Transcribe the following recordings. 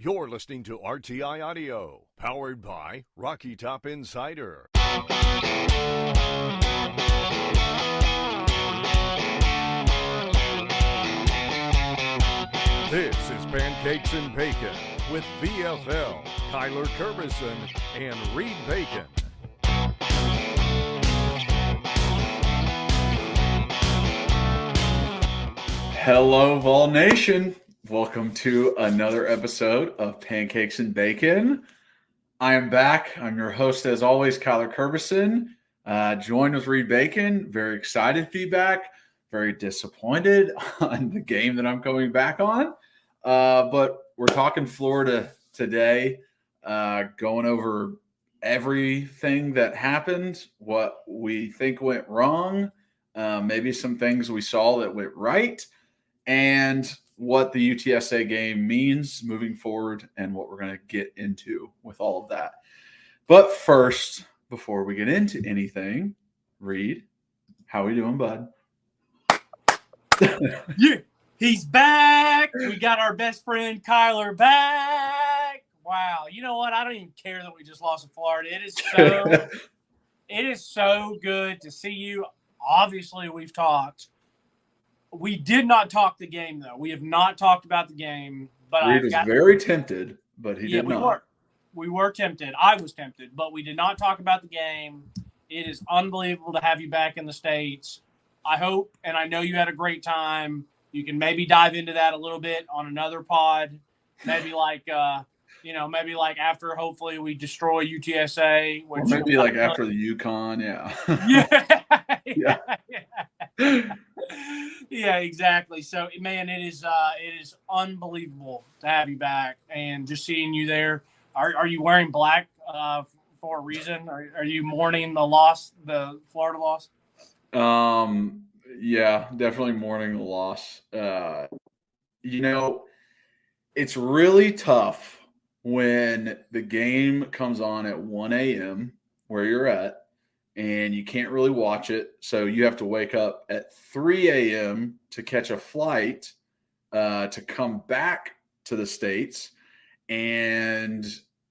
You're listening to RTI Audio, powered by Rocky Top Insider. This is Pancakes and Bacon with VFL, Kyler Kerbyson, and Reed Bacon. Hello, Vol Nation. Welcome to another episode of Pancakes and Bacon. I am back. I'm your host, as always, Kyler Kerbyson, joined with Reed Bacon. Very excited to be back. Very disappointed on the game that I'm coming back on. But we're talking Florida today, going over everything that happened, what we think went wrong, maybe some things we saw that went right, and what the UTSA game means moving forward and what we're going to get into with all of that. But first, before we get into anything, Reed, how we doing, bud? Yeah, he's back. We got our best friend Kyler back. Wow. You know what? I don't even care that we just lost to Florida. It is so good to see you. Obviously, we've talked. We did not talk the game, though. We have not talked about the game. But Reed was very tempted, but he did not. We were tempted. I was tempted, but we did not talk about the game. It is unbelievable to have you back in the States. I hope, and I know you had a great time. You can maybe dive into that a little bit on another pod. Maybe maybe after hopefully we destroy UTSA. Or maybe after the UConn, yeah. Yeah, exactly. So, man, it is unbelievable to have you back and just seeing you there. Are you wearing black for a reason? Are you mourning the Florida loss? Yeah, definitely mourning the loss. It's really tough when the game comes on at 1 a.m. where you're at, and you can't really watch it. So you have to wake up at 3 a.m. to catch a flight to come back to the States. And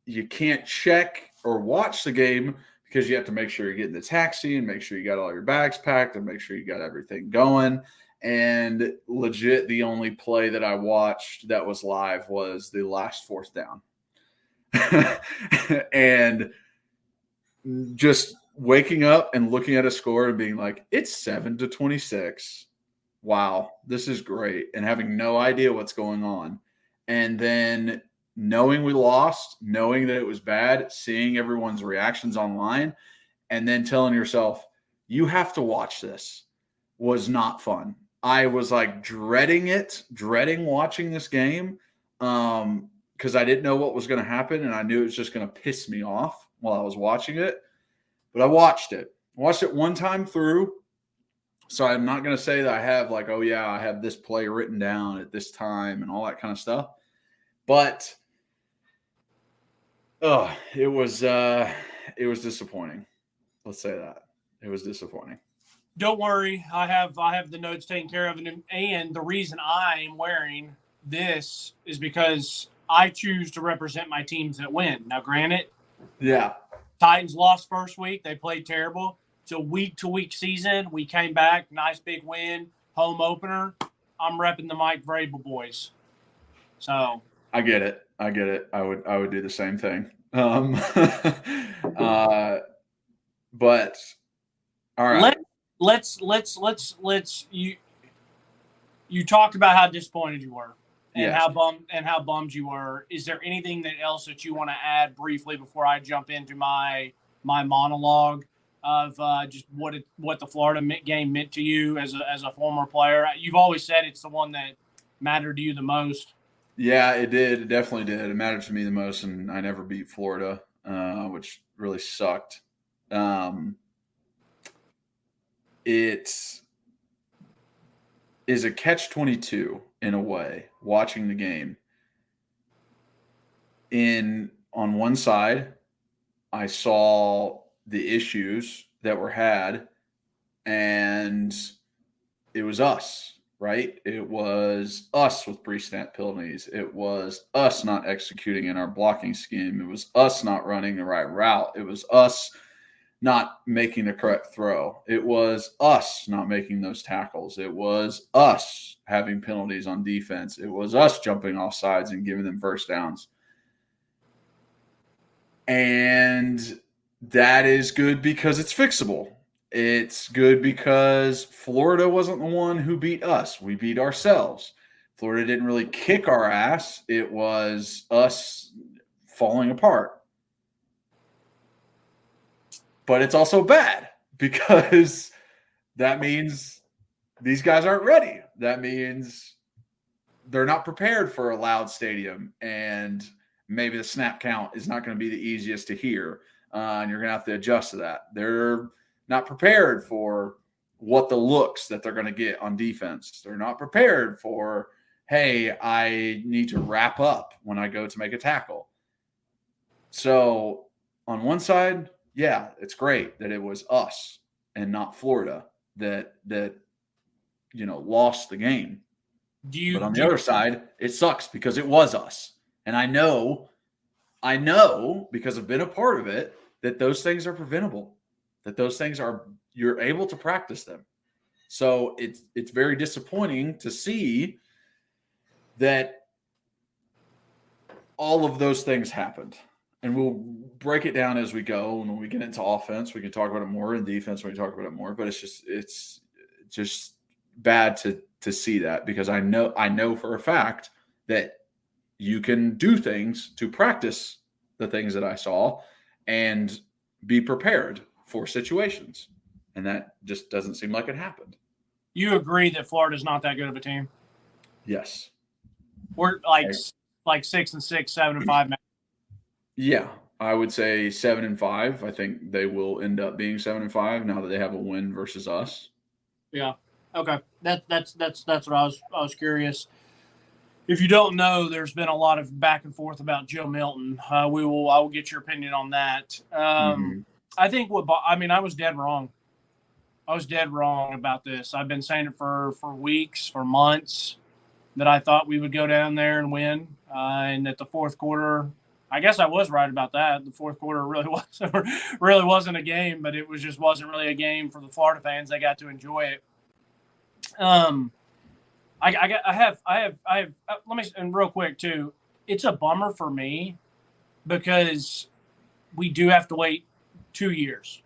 you can't check or watch the game because you have to make sure you get in the taxi and make sure you got all your bags packed and make sure you got everything going. And legit, the only play that I watched that was live was the last fourth down. And just waking up and looking at a score and being like, it's 7-26. Wow, this is great. And having no idea what's going on. And then knowing we lost, knowing that it was bad, seeing everyone's reactions online, and then telling yourself, you have to watch this, was not fun. I was dreading watching this game because I didn't know what was going to happen, and I knew it was just going to piss me off while I was watching it. But I watched it. I watched it one time through, so I'm not going to say that I have I have this play written down at this time and all that kind of stuff. But it was disappointing. Let's say that. It was disappointing. Don't worry. I have the notes taken care of. And the reason I am wearing this is because I choose to represent my teams that win. Now, granted, yeah, Titans lost first week. They played terrible. It's a week-to-week season. We came back. Nice big win. Home opener. I'm repping the Mike Vrabel boys. So I get it. I would do the same thing. But all right. Let's you talked about how disappointed you were and Yes. how bummed you were. Is there anything else that you want to add briefly before I jump into my monologue of just what the Florida game meant to you as a former player? You've always said it's the one that mattered to you the most. Yeah, it did. It definitely did. It mattered to me the most, and I never beat Florida, which really sucked. It is a catch-22 in a way, watching the game. On one side, I saw the issues that were had, and it was us, right? It was us with pre-snap penalties. It was us not executing in our blocking scheme. It was us not running the right route. It was us not making the correct throw. It was us not making those tackles. It was us having penalties on defense. It was us jumping off sides and giving them first downs. And that is good because it's fixable. It's good because Florida wasn't the one who beat us. We beat ourselves. Florida didn't really kick our ass. It was us falling apart. But it's also bad because that means these guys aren't ready. That means they're not prepared for a loud stadium, and maybe the snap count is not going to be the easiest to hear, and you're going to have to adjust to that. They're not prepared for what the looks that they're going to get on defense. They're not prepared for, hey, I need to wrap up when I go to make a tackle. So on one side, yeah, it's great that it was us and not Florida that lost the game. But on the other side, it sucks because it was us. And I know because I've been a part of it, that those things are preventable, that those things you're able to practice them. So it's very disappointing to see that all of those things happened. And we'll break it down as we go. And when we get into offense, we can talk about it more. In defense, we can talk about it more. But it's just bad to see that, because I know for a fact that you can do things to practice the things that I saw and be prepared for situations. And that just doesn't seem like it happened. You agree that Florida's not that good of a team? Yes. We're like 6-6, 7-5 now. Yeah, I would say 7-5. I think they will end up being 7-5 now that they have a win versus us. Yeah. Okay. That's what I was curious. If you don't know, there's been a lot of back and forth about Joe Milton. I will get your opinion on that. I think I was dead wrong. I was dead wrong about this. I've been saying it for weeks, for months, that I thought we would go down there and win, and that the fourth quarter. I guess I was right about that. The fourth quarter really wasn't a game, but it wasn't really a game for the Florida fans. They got to enjoy it. I have. Let me, and real quick too. It's a bummer for me because we do have to wait 2 years.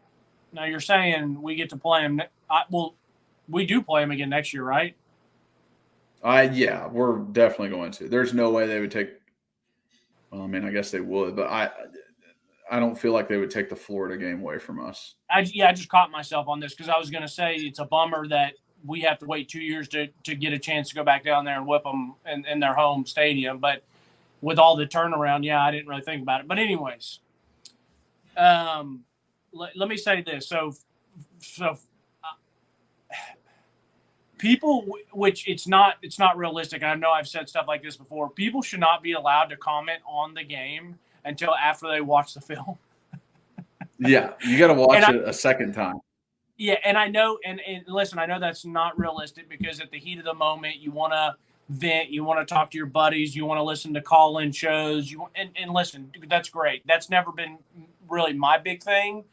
Now you're saying we get to play them. We do play them again next year, right? Yeah, we're definitely going to. There's no way they would take. Well, I mean, I guess they would, but I don't feel like they would take the Florida game away from us. I just caught myself on this because I was going to say it's a bummer that we have to wait 2 years to get a chance to go back down there and whip them in their home stadium. But with all the turnaround, I didn't really think about it. But anyways, let me say this. So people, which it's not realistic. I know I've said stuff like this before. People should not be allowed to comment on the game until after they watch the film. Yeah, you got to watch it a second time. Yeah, and I know, and listen, I know that's not realistic because at the heat of the moment, you want to vent, you want to talk to your buddies, you want to listen to call-in shows, and listen, that's great. That's never been really my big thing,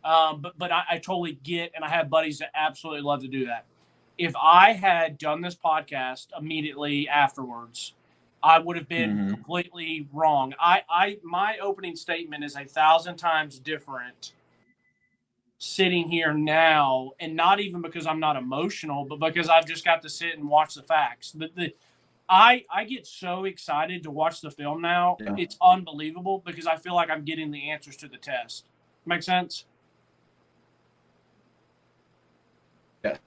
but I totally get, and I have buddies that absolutely love to do that. If I had done this podcast immediately afterwards, I would have been completely wrong. My opening statement is 1,000 times different sitting here now, and not even because I'm not emotional, but because I've just got to sit and watch the facts. I get so excited to watch the film now. Yeah. It's unbelievable because I feel like I'm getting the answers to the test. Make sense? Yeah.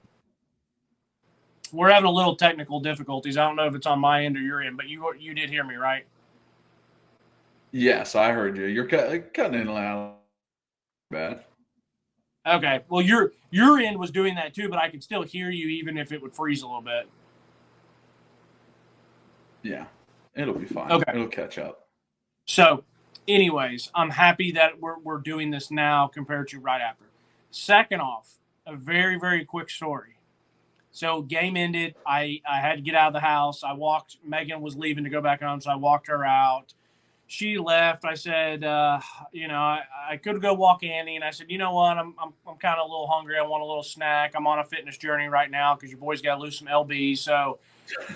We're having a little technical difficulties. I don't know if it's on my end or your end, but you did hear me, right? Yes, I heard you. You're cutting in loud. Bad. Okay. Well, your end was doing that too, but I could still hear you even if it would freeze a little bit. Yeah, it'll be fine. Okay. It'll catch up. So, anyways, I'm happy that we're doing this now compared to right after. Second off, a very, very quick story. So game ended. I had to get out of the house. I walked. Megan was leaving to go back home, so I walked her out. She left. I said, I could go walk Annie, and I said, you know what? I'm kind of a little hungry. I want a little snack. I'm on a fitness journey right now because your boy's got to lose some lb. So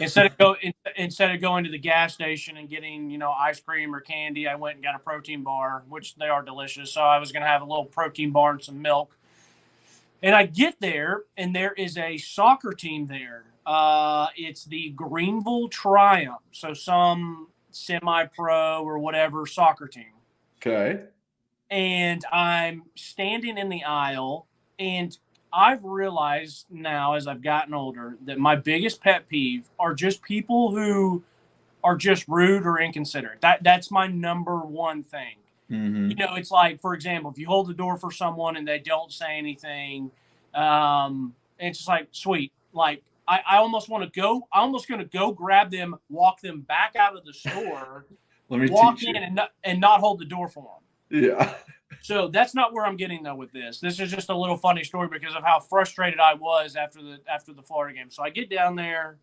instead of going to the gas station and getting ice cream or candy, I went and got a protein bar, which they are delicious. So I was going to have a little protein bar and some milk. And I get there, and there is a soccer team there. It's the Greenville Triumph, so some semi-pro or whatever soccer team. Okay. And I'm standing in the aisle, and I've realized now as I've gotten older that my biggest pet peeve are just people who are just rude or inconsiderate. That's my number one thing. Mm-hmm. It's like, for example, if you hold the door for someone and they don't say anything, it's just like, sweet. Like, I almost want to go. I'm almost going to go grab them, walk them back out of the store, Let me walk teach in you. and not hold the door for them. Yeah. So that's not where I'm getting though with this. This is just a little funny story because of how frustrated I was after the Florida game. So I get down there,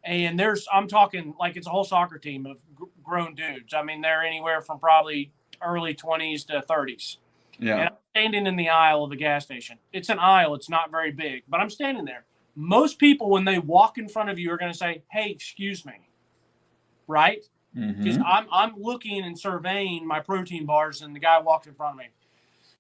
and I'm talking like it's a whole soccer team of grown dudes. I mean, they're anywhere from probably early 20s to 30s. Yeah. And I'm standing in the aisle of the gas station. It's an aisle. It's not very big, but I'm standing there. Most people, when they walk in front of you, are going to say, "Hey, excuse me," right? Because I'm looking and surveying my protein bars, and the guy walks in front of me.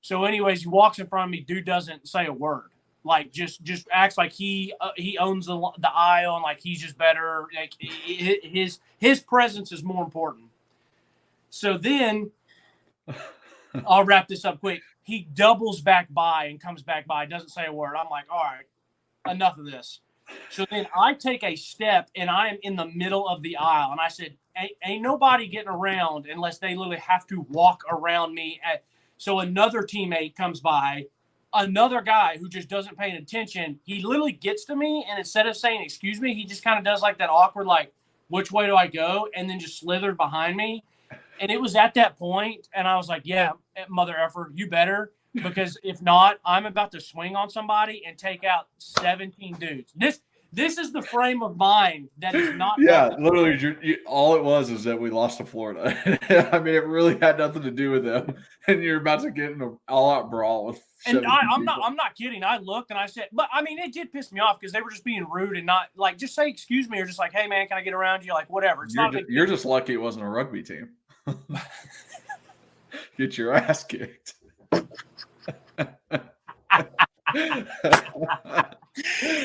So, anyways, he walks in front of me. Dude doesn't say a word. Like just acts like he owns the aisle and like he's just better. Like his presence is more important. So then, I'll wrap this up quick. He doubles back by and comes back by. Doesn't say a word. I'm like, all right, enough of this. So then I take a step, and I am in the middle of the aisle. And I said, ain't nobody getting around unless they literally have to walk around me. So another teammate comes by, another guy who just doesn't pay attention. He literally gets to me, and instead of saying, excuse me, he just kind of does like that awkward, like, which way do I go? And then just slithered behind me. And it was at that point, and I was like, yeah, mother effer, you better. Because if not, I'm about to swing on somebody and take out 17 dudes. This is the frame of mind that is not. Yeah, literally, all it was is that we lost to Florida. I mean, it really had nothing to do with them. And you're about to get in an all-out brawl with. And I'm not kidding. I looked and I said, but I mean, it did piss me off because they were just being rude and not like just say excuse me or just like, hey man, can I get around you? Like whatever. You're just lucky it wasn't a rugby team. Get your ass kicked.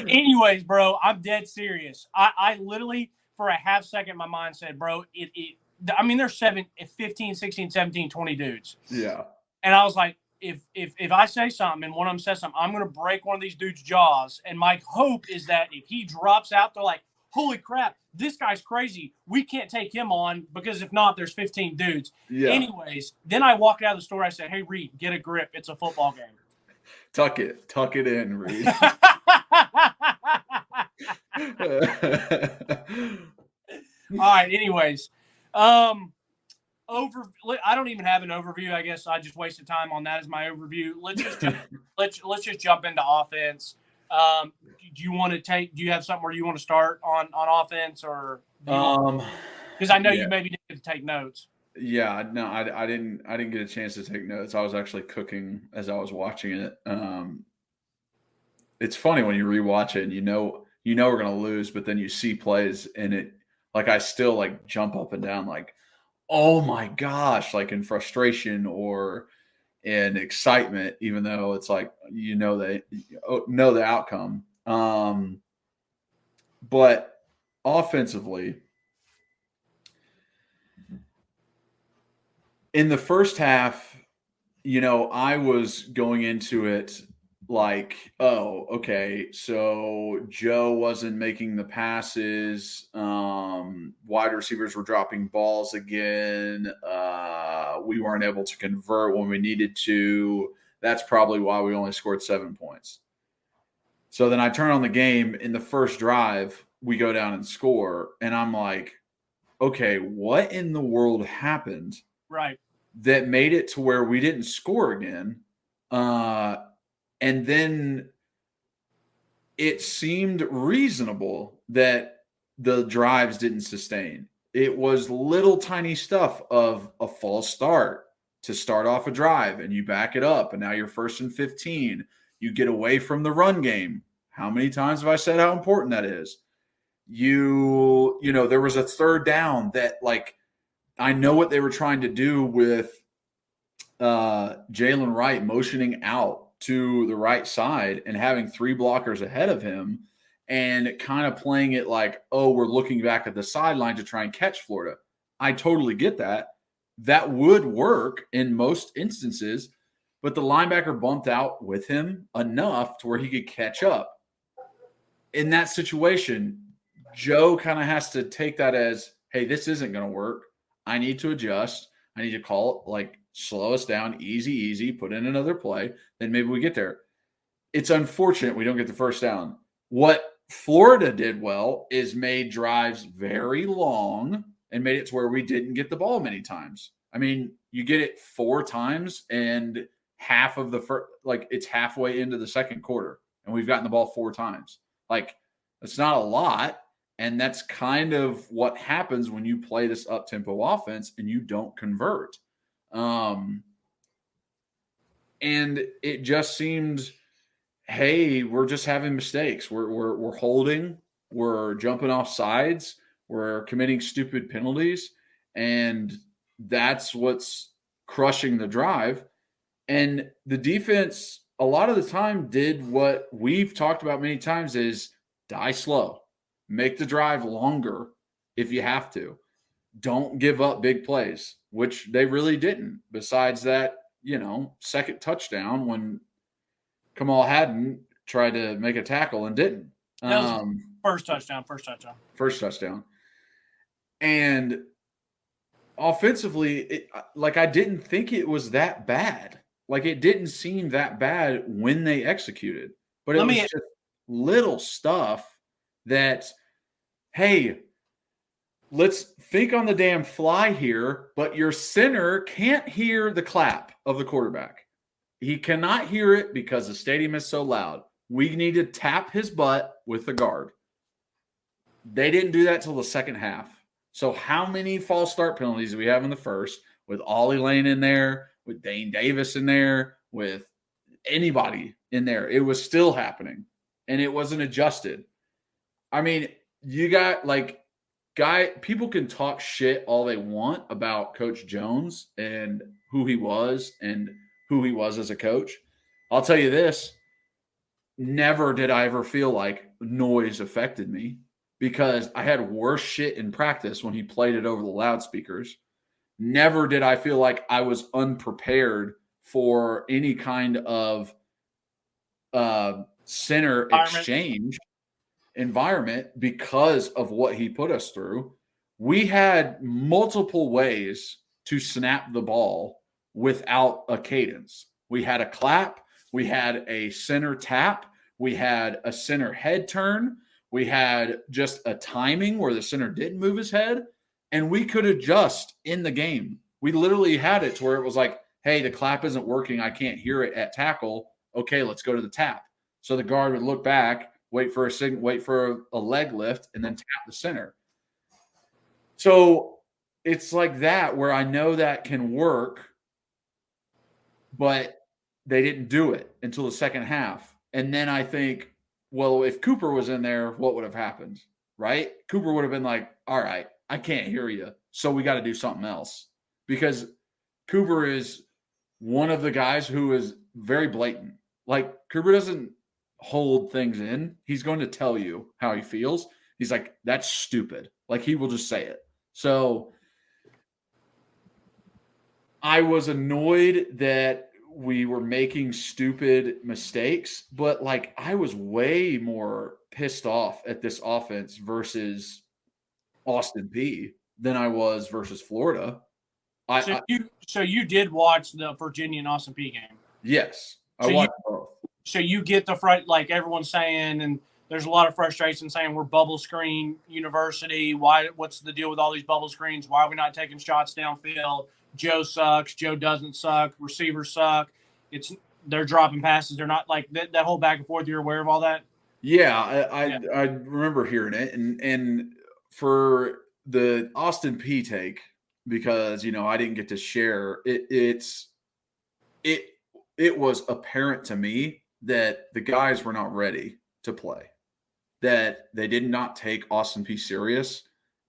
Anyways, bro, I'm dead serious. I literally for a half second my mind said, bro, I mean there's 15, 16, 17, 20 dudes. Yeah. And I was like, if I say something and one of them says something, I'm going to break one of these dudes' jaws. And my hope is that if he drops out, they're like, holy crap, this guy's crazy. We can't take him on because if not, there's 15 dudes. Yeah. Anyways, then I walked out of the store. I said, hey, Reed, get a grip. It's a football game. Tuck it in, Reed. All right. Anyways, I don't even have an overview. I guess I just wasted time on that as my overview. Let's just jump into offense. Do you have something where you want to start on offense or? Because I know you maybe didn't take notes. Yeah, no, I didn't get a chance to take notes. I was actually cooking as I was watching it. It's funny when you rewatch it and you know we're gonna lose, but then you see plays and it like I still like jump up and down like, oh my gosh, like in frustration or in excitement, even though it's like know the outcome. But offensively, in the first half, I was going into it like, oh, okay, so Joe wasn't making the passes. Wide receivers were dropping balls again. We weren't able to convert when we needed to. That's probably why we only scored 7 points. So then I turn on the game. In the first drive, we go down and score. And I'm like, okay, what in the world happened? Right. That made it to where we didn't score again. And then it seemed reasonable that the drives didn't sustain. It was little tiny stuff of a false start to start off a drive, and you back it up, and now you're 1st and 15. You get away from the run game. How many times have I said how important that is? You know, there was a 3rd down that, like, I know what they were trying to do with Jalen Wright motioning out to the right side and having 3 blockers ahead of him and kind of playing it like, oh, we're looking back at the sideline to try and catch Florida. I totally get that. That would work in most instances, but the linebacker bumped out with him enough to where he could catch up. In that situation, Joe kind of has to take that as, hey, this isn't going to work. I need to adjust. I need to call it, like, slow us down, easy, put in another play, then maybe we get there. It's unfortunate we don't get the 1st down. What Florida did well is made drives very long and made it to where we didn't get the ball many times. I mean, you get it 4 times and half of the first, like, it's halfway into the 2nd quarter and we've gotten the ball 4 times. Like, it's not a lot. And that's kind of what happens when you play this up-tempo offense and you don't convert. And it just seemed, hey, we're just having mistakes. We're holding, we're jumping off sides, we're committing stupid penalties, and that's what's crushing the drive. And the defense, a lot of the time, did what we've talked about many times: is die slow, make the drive longer if you have to. Don't give up big plays, which they really didn't. Besides that, 2nd touchdown when Kamal Hadden tried to make a tackle and didn't. First touchdown. First touchdown. And offensively, I didn't think it was that bad. Like, it didn't seem that bad when they executed. But it was just little stuff that, hey, let's think on the damn fly here, but your center can't hear the clap of the quarterback. He cannot hear it because the stadium is so loud. We need to tap his butt with the guard. They didn't do that till the 2nd half. So how many false start penalties do we have in the first, with Ollie Lane in there, with Dane Davis in there, with anybody in there? It was still happening, and it wasn't adjusted. I mean, you got, like, people can talk shit all they want about Coach Jones and who he was as a coach. I'll tell you this: never did I ever feel like noise affected me, because I had worse shit in practice when he played it over the loudspeakers. Never did I feel like I was unprepared for any kind of center exchange environment because of what he put us through. We had multiple ways to snap the ball without a cadence. We had a clap, we had a center tap, we had a center head turn, we had just a timing where the center didn't move his head, and we could adjust in the game. We literally had it to where it was like, hey, the clap isn't working, I can't hear it at tackle. Okay, let's go to the tap. So the guard would look back, wait for a leg lift, and then tap the center. So it's like that, where I know that can work, but they didn't do it until the 2nd half. And then I think, well, if Cooper was in there, what would have happened, right? Cooper would have been like, all right, I can't hear you, so we got to do something else. Because Cooper is one of the guys who is very blatant. Like, Cooper doesn't hold things in. He's going to tell you how he feels. He's like, that's stupid. Like, he will just say it. So I was annoyed that we were making stupid mistakes, but, like, I was way more pissed off at this offense versus Austin Peay than I was versus Florida. So you did watch the Virginia and Austin Peay game? Yes, I watched both. So you get the front, like everyone's saying, and there's a lot of frustration saying we're bubble screen university. What's the deal with all these bubble screens? Why are we not taking shots downfield? Joe sucks. Joe doesn't suck. Receivers suck. They're dropping passes. They're not, like, that whole back and forth. You're aware of all that? Yeah, I remember hearing it, and for the Austin P take, because I didn't get to share it. It it was apparent to me that the guys were not ready to play. That they did not take Austin P serious,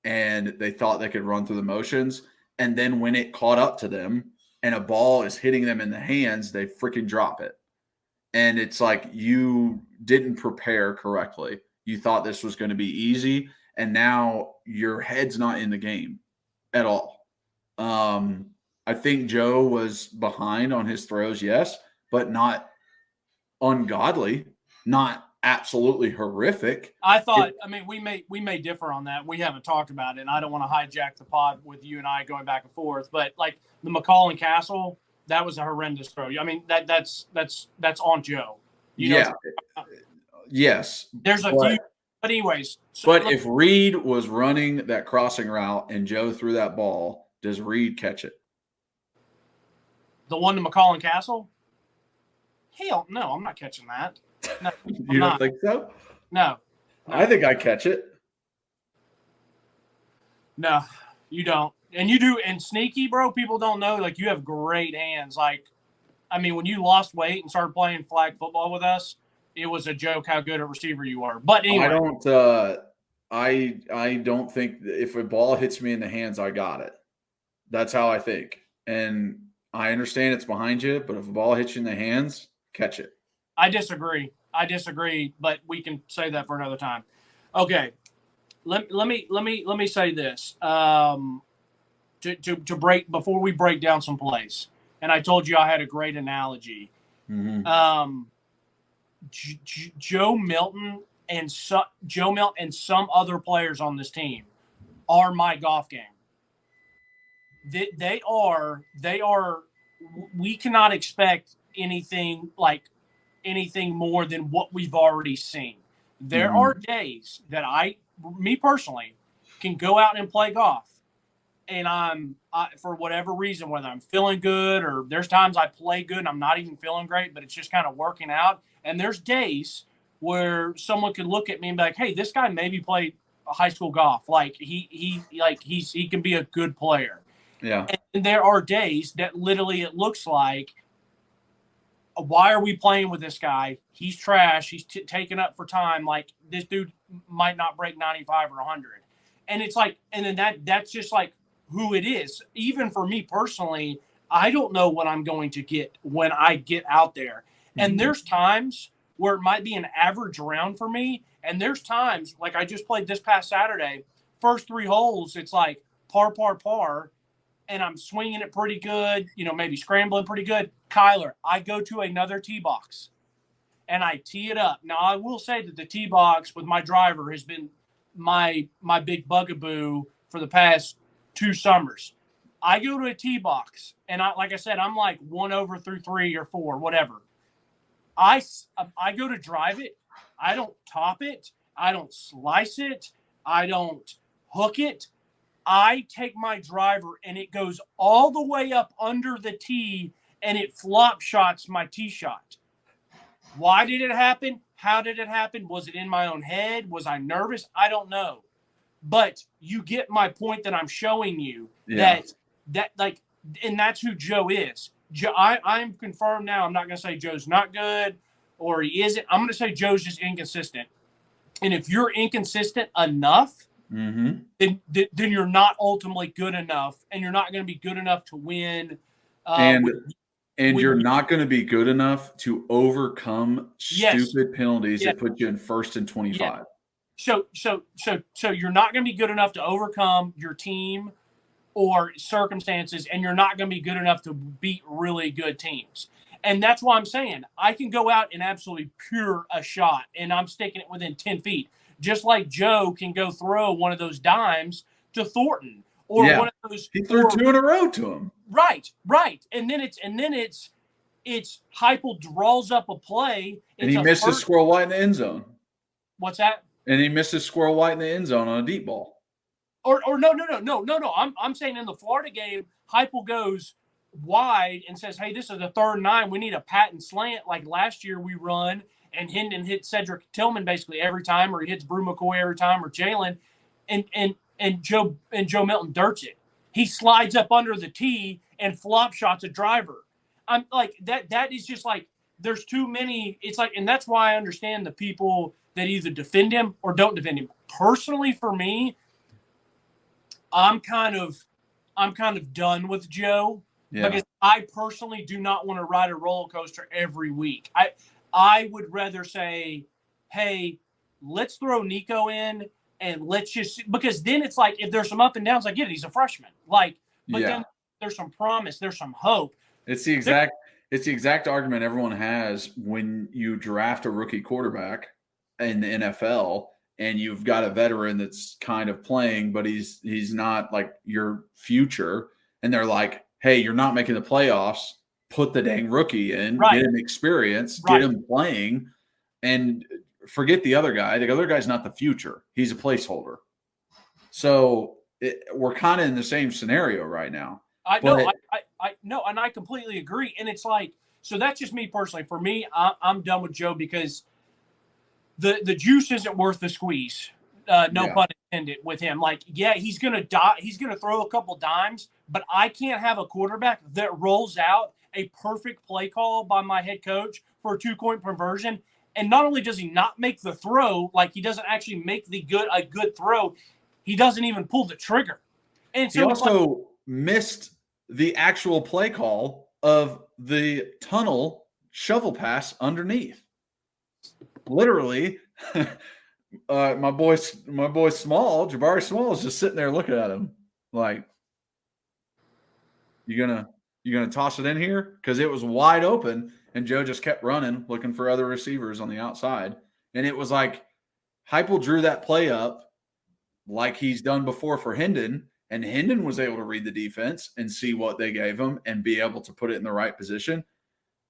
and they thought they could run through the motions. And then when it caught up to them and a ball is hitting them in the hands, they freaking drop it. And it's like you didn't prepare correctly. You thought this was going to be easy, and now your head's not in the game at all. I think Joe was behind on his throws, yes, but not ungodly, not absolutely horrific. We may differ on that. We haven't talked about it, and I don't want to hijack the pod with you and I going back and forth. But like the McCall and Castle, that was a horrendous throw. I mean, that's on Joe. Yes. There's a few, but anyways. But if Reed was running that crossing route and Joe threw that ball, does Reed catch it? The one to McCall and Castle? Hell no, I'm not catching that. No, you don't think so? No. I think I catch it. No, you don't. And you do. And sneaky, bro, people don't know, like, you have great hands. Like, I mean, when you lost weight and started playing flag football with us, it was a joke how good a receiver you are. But anyway. I don't think if a ball hits me in the hands, I got it. That's how I think. And I understand it's behind you, but if a ball hits you in the hands, catch it. I disagree, but we can say that for another time. Okay. Let me say this. To break before we break down some plays. And I told you I had a great analogy. Mm-hmm. Joe Milton and some other players on this team are my golf game. They are. We cannot expect anything more than what we've already seen. There are days that me personally, can go out and play golf, and for whatever reason, whether I'm feeling good or there's times I play good and I'm not even feeling great, but it's just kind of working out. And there's days where someone could look at me and be like, "Hey, this guy maybe played high school golf. Like he can be a good player." Yeah. And there are days that literally it looks like, why are we playing with this guy? He's trash. He's taken up for time. Like, this dude might not break 95 or 100. And it's like, and then that's just like who it is. Even for me personally, I don't know what I'm going to get when I get out there. And there's times where it might be an average round for me. And there's times, like I just played this past Saturday, first 3 holes, it's like par, par, par. And I'm swinging it pretty good, maybe scrambling pretty good. Kyler, I go to another tee box and I tee it up. Now, I will say that the tee box with my driver has been my big bugaboo for the past 2 summers. I go to a tee box and like I said, I'm like 1 over through 3 or 4, whatever. I go to drive it. I don't top it. I don't slice it. I don't hook it. I take my driver and it goes all the way up under the tee and it flop shots my tee shot. Why did it happen? How did it happen? Was it in my own head? Was I nervous? I don't know. But you get my point that I'm showing you. Yeah. And that's who Joe is. I'm confirmed now. I'm not going to say Joe's not good or he isn't. I'm going to say Joe's just inconsistent. And if you're inconsistent enough, then you're not ultimately good enough, and you're not going to be good enough to win. You're not going to be good enough to overcome stupid penalties that put you in 1st and 25. So you're not going to be good enough to overcome your team or circumstances, and you're not going to be good enough to beat really good teams. And that's why I'm saying I can go out and absolutely pure a shot, and I'm sticking it within 10 feet. Just like Joe can go throw one of those dimes to Thornton, or one of those. He threw 2 in a row to him. Right. And then it's Heupel draws up a play, and he misses Squirrel White in the end zone. What's that? And he misses Squirrel White in the end zone on a deep ball. Or no. I'm saying in the Florida game, Heupel goes wide and says, "Hey, this is a 3rd and 9. We need a patent slant like last year we run." and Hendon hits Cedric Tillman basically every time, or he hits Brew McCoy every time, or Jalen, and Joe Milton dirts it. He slides up under the tee and flop shots a driver. I'm like that is just like there's too many. It's like, and that's why I understand the people that either defend him or don't defend him. Personally, for me, I'm kind of done with Joe because I personally do not want to ride a roller coaster every week. I would rather say, hey, let's throw Nico in and let's just, because then it's like if there's some up and downs, I get it, he's a freshman. Like, but then there's some promise, there's some hope. It's the exact argument everyone has when you draft a rookie quarterback in the NFL and you've got a veteran that's kind of playing, but he's not like your future. And they're like, hey, you're not making the playoffs. Put the dang rookie in, get him experience, get him playing, and forget the other guy. The other guy's not the future. He's a placeholder. So we're kind of in the same scenario right now. I know, and I completely agree. And it's like, so that's just me personally. For me, I'm done with Joe because the juice isn't worth the squeeze. No pun intended with him. Like, yeah, he's gonna die. He's gonna throw a couple dimes, but I can't have a quarterback that rolls out a perfect play call by my head coach for a 2-point conversion. And not only does he not make the throw, like he doesn't actually make a good throw, he doesn't even pull the trigger. And so he also missed the actual play call of the tunnel shovel pass underneath. Literally, my boy Small, Jabari Small, is just sitting there looking at him like, you gonna toss it in here? Because it was wide open, and Joe just kept running, looking for other receivers on the outside. And it was like Heupel drew that play up like he's done before for Hendon, and Hendon was able to read the defense and see what they gave him and be able to put it in the right position.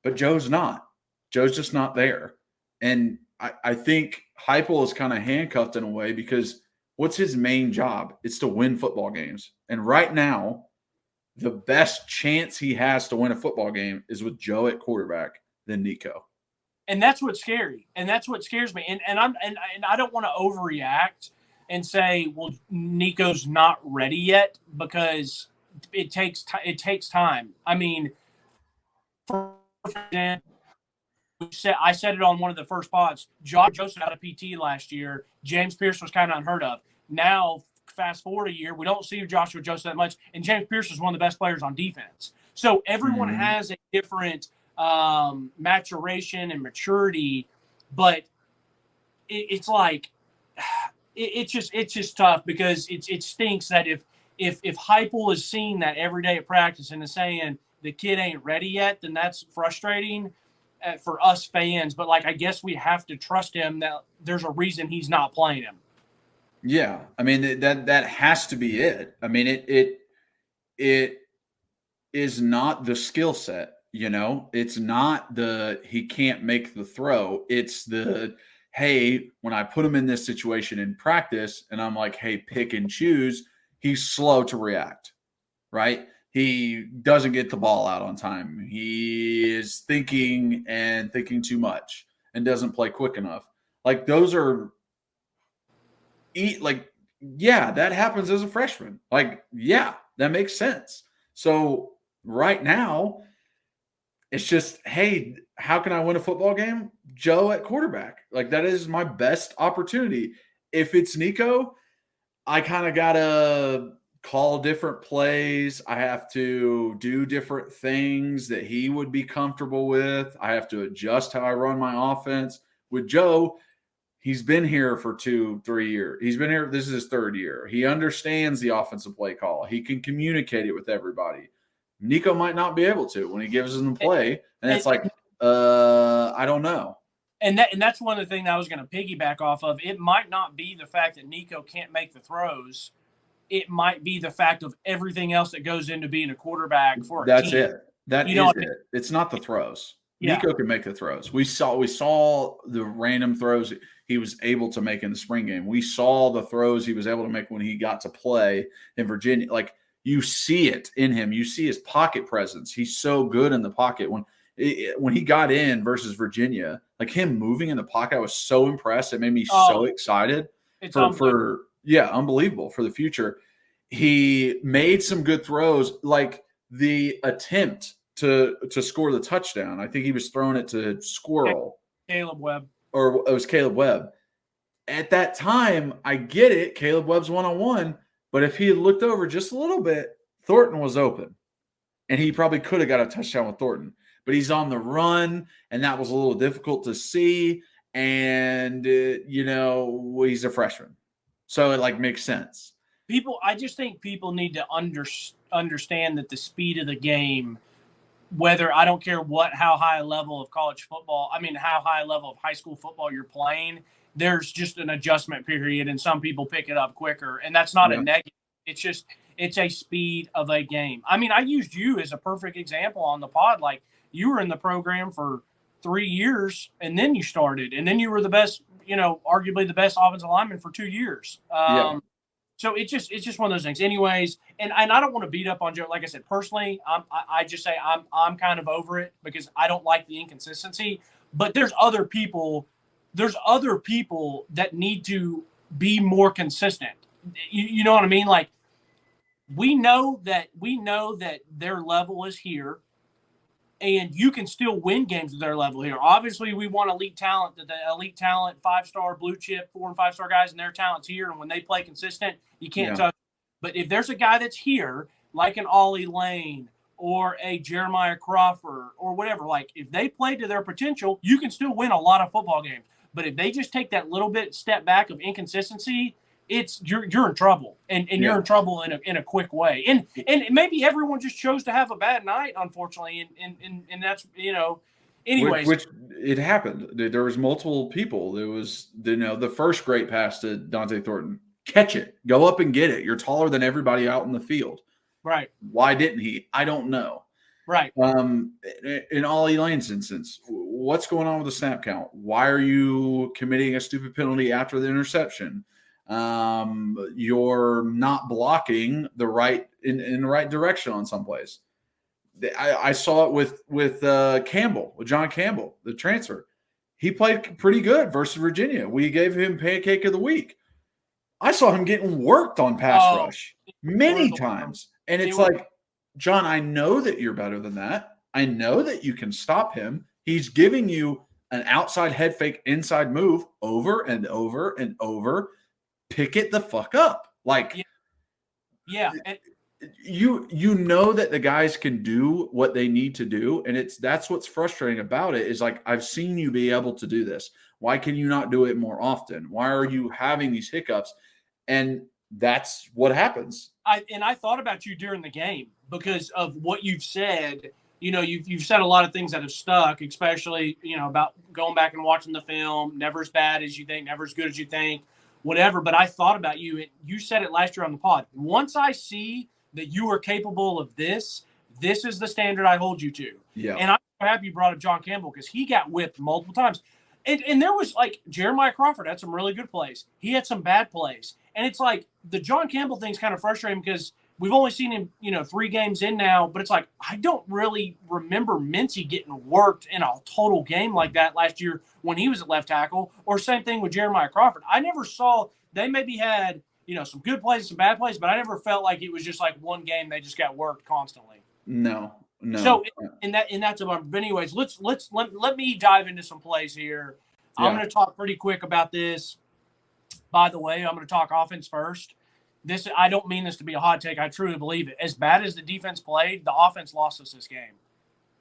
But Joe's not. Joe's just not there. And I think Heupel is kind of handcuffed in a way because what's his main job? It's to win football games. And right now, the best chance he has to win a football game is with Joe at quarterback than Nico. And that's what's scary. And that's what scares me. And I don't want to overreact and say, well, Nico's not ready yet, because it takes time. I mean, for example, I said it on one of the first pods. Josh Joseph out of PT last year. James Pierce was kind of unheard of. Now, fast forward a year, we don't see Joshua Joseph that much, and James Pierce is one of the best players on defense. So everyone has a different maturation and maturity, but it's like it's just tough because it stinks that if Heupel is seeing that every day at practice and is saying the kid ain't ready yet, then that's frustrating for us fans. But like, I guess we have to trust him that there's a reason he's not playing him. Yeah, I mean that has to be it. I mean it is not the skill set, you know. It's not he can't make the throw. It's hey, when I put him in this situation in practice and I'm like, hey, pick and choose, he's slow to react, right? He doesn't get the ball out on time. He is thinking too much and doesn't play quick enough. Like those are that happens as a freshman. Like, yeah, that makes sense. So right now, it's just, hey, how can I win a football game? Joe at quarterback. Like, that is my best opportunity. If it's Nico, I kind of got to call different plays. I have to do different things that he would be comfortable with. I have to adjust how I run my offense. With Joe, he's been here for 2-3 years. He's been here. This is his third year. He understands the offensive play call. He can communicate it with everybody. Nico might not be able to when he gives them the play. And it's like, I don't know. And that's one of the things I was going to piggyback off of. It might not be the fact that Nico can't make the throws. It might be the fact of everything else that goes into being a quarterback for a team. That's it. That is it. It's not the throws. Yeah. Nico can make the throws. We saw the random throws he was able to make in the spring game. We saw the throws he was able to make when he got to play in Virginia. Like, you see it in him. You see his pocket presence. He's so good in the pocket. When he got in versus Virginia, like him moving in the pocket. I was so impressed. It made me so excited for unbelievable for the future. He made some good throws, like the attempt to score the touchdown. I think he was throwing it to Squirrel. Caleb Webb. Or it was Caleb Webb. At that time, I get it. Caleb Webb's one-on-one. But if he had looked over just a little bit, Thornton was open. And he probably could have got a touchdown with Thornton. But he's on the run, and that was a little difficult to see. And, he's a freshman. So it, makes sense. I just think people need to understand that the speed of the game, whether I don't care how high a level of college football, how high a level of high school football you're playing, there's just an adjustment period, and some people pick it up quicker. And that's not a negative. It's just it's a speed of a game. I used you as a perfect example on the pod. Like, you were in the program for 3 years, and then you started, and then you were the best, arguably the best offensive lineman for 2 years. So it's just one of those things. Anyways, and I don't want to beat up on Joe. Like I said, personally, I just say I'm kind of over it because I don't like the inconsistency. But there's other people that need to be more consistent. You know what I mean? Like, we know that their level is here, and you can still win games at their level here. Obviously, we want elite talent, 5-star blue chip, 4- and 5-star guys, and their talent's here. And when they play consistent, you can't touch. But if there's a guy that's here, like an Ollie Lane or a Jeremiah Crawford or whatever, like, if they play to their potential, you can still win a lot of football games. But if they just take that little bit step back of inconsistency, you're in trouble, and you're in trouble in a quick way. And maybe everyone just chose to have a bad night, unfortunately, and that's anyways. Which it happened. There was multiple people. There was the first great pass to Dante Thornton. Catch it. Go up and get it. You're taller than everybody out in the field. Right. Why didn't he? I don't know. Right. In Ollie Lane's instance, what's going on with the snap count? Why are you committing a stupid penalty after the interception? You're not blocking in the right direction on some plays. I saw it with Campbell, with John Campbell, the transfer. He played pretty good versus Virginia. We gave him Pancake of the Week. I saw him getting worked on pass rush many times. And it's like, John, I know that you're better than that. I know that you can stop him. He's giving you an outside head fake, inside move over and over and over. Pick it the fuck up. Like, yeah. You know that the guys can do what they need to do, and that's what's frustrating about it is, like, I've seen you be able to do this. Why can you not do it more often? Why are you having these hiccups? And that's what happens. I thought about you during the game because of what you've said. You've said a lot of things that have stuck, especially about going back and watching the film. Never as bad as you think, never as good as you think. Whatever, but I thought about you. You said it last year on the pod. Once I see that you are capable of this is the standard I hold you to. Yeah. And I'm happy you brought up John Campbell because he got whipped multiple times. And there was, like, Jeremiah Crawford had some really good plays. He had some bad plays. And it's like the John Campbell thing's kind of frustrating because we've only seen him, 3 games in now, but it's like I don't really remember Mincy getting worked in a total game like that last year when he was at left tackle, or same thing with Jeremiah Crawford. I never saw – they maybe had, some good plays, some bad plays, but I never felt like it was just like one game they just got worked constantly. No. So and that's about. But anyways, let me dive into some plays here. Yeah. I'm going to talk pretty quick about this. By the way, I'm going to talk offense first. I don't mean this to be a hot take. I truly believe it. As bad as the defense played, the offense lost us this game.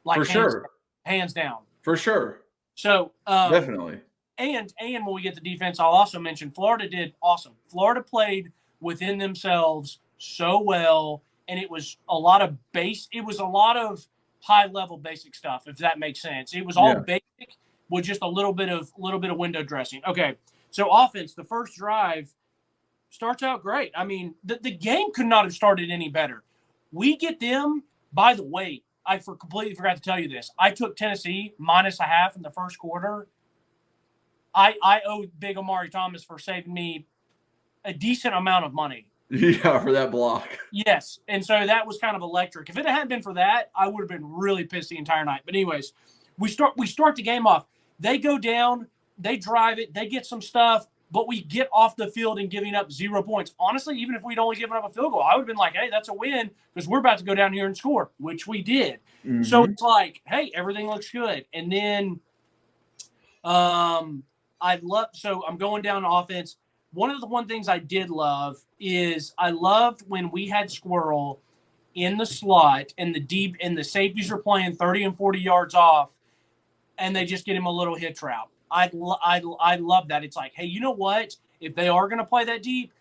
For sure. Hands down. For sure. So definitely. And when we get to defense, I'll also mention Florida did awesome. Florida played within themselves so well, and it was a lot of high-level basic stuff, if that makes sense. It was all basic with just a little bit of window dressing. Okay, so offense, the first drive starts out great. I mean, the game could not have started any better. We get them, by the way, I completely forgot to tell you this. I took Tennessee -0.5 in the first quarter. I owe Big Amari Thomas for saving me a decent amount of money. Yeah, for that block. Yes, and so that was kind of electric. If it hadn't been for that, I would have been really pissed the entire night. But anyways, we start the game off. They go down, they drive it, they get some stuff, but we get off the field and giving up 0 points. Honestly, even if we'd only given up a field goal, I would have been like, hey, that's a win because we're about to go down here and score, which we did. Mm-hmm. So it's like, hey, everything looks good. And then I'm going down to offense. One of the things I did love is I loved when we had Squirrel in the slot and the safeties are playing 30 and 40 yards off, and they just get him a little hitch route. I love that. It's like, hey, you know what? If they are going to play that deep,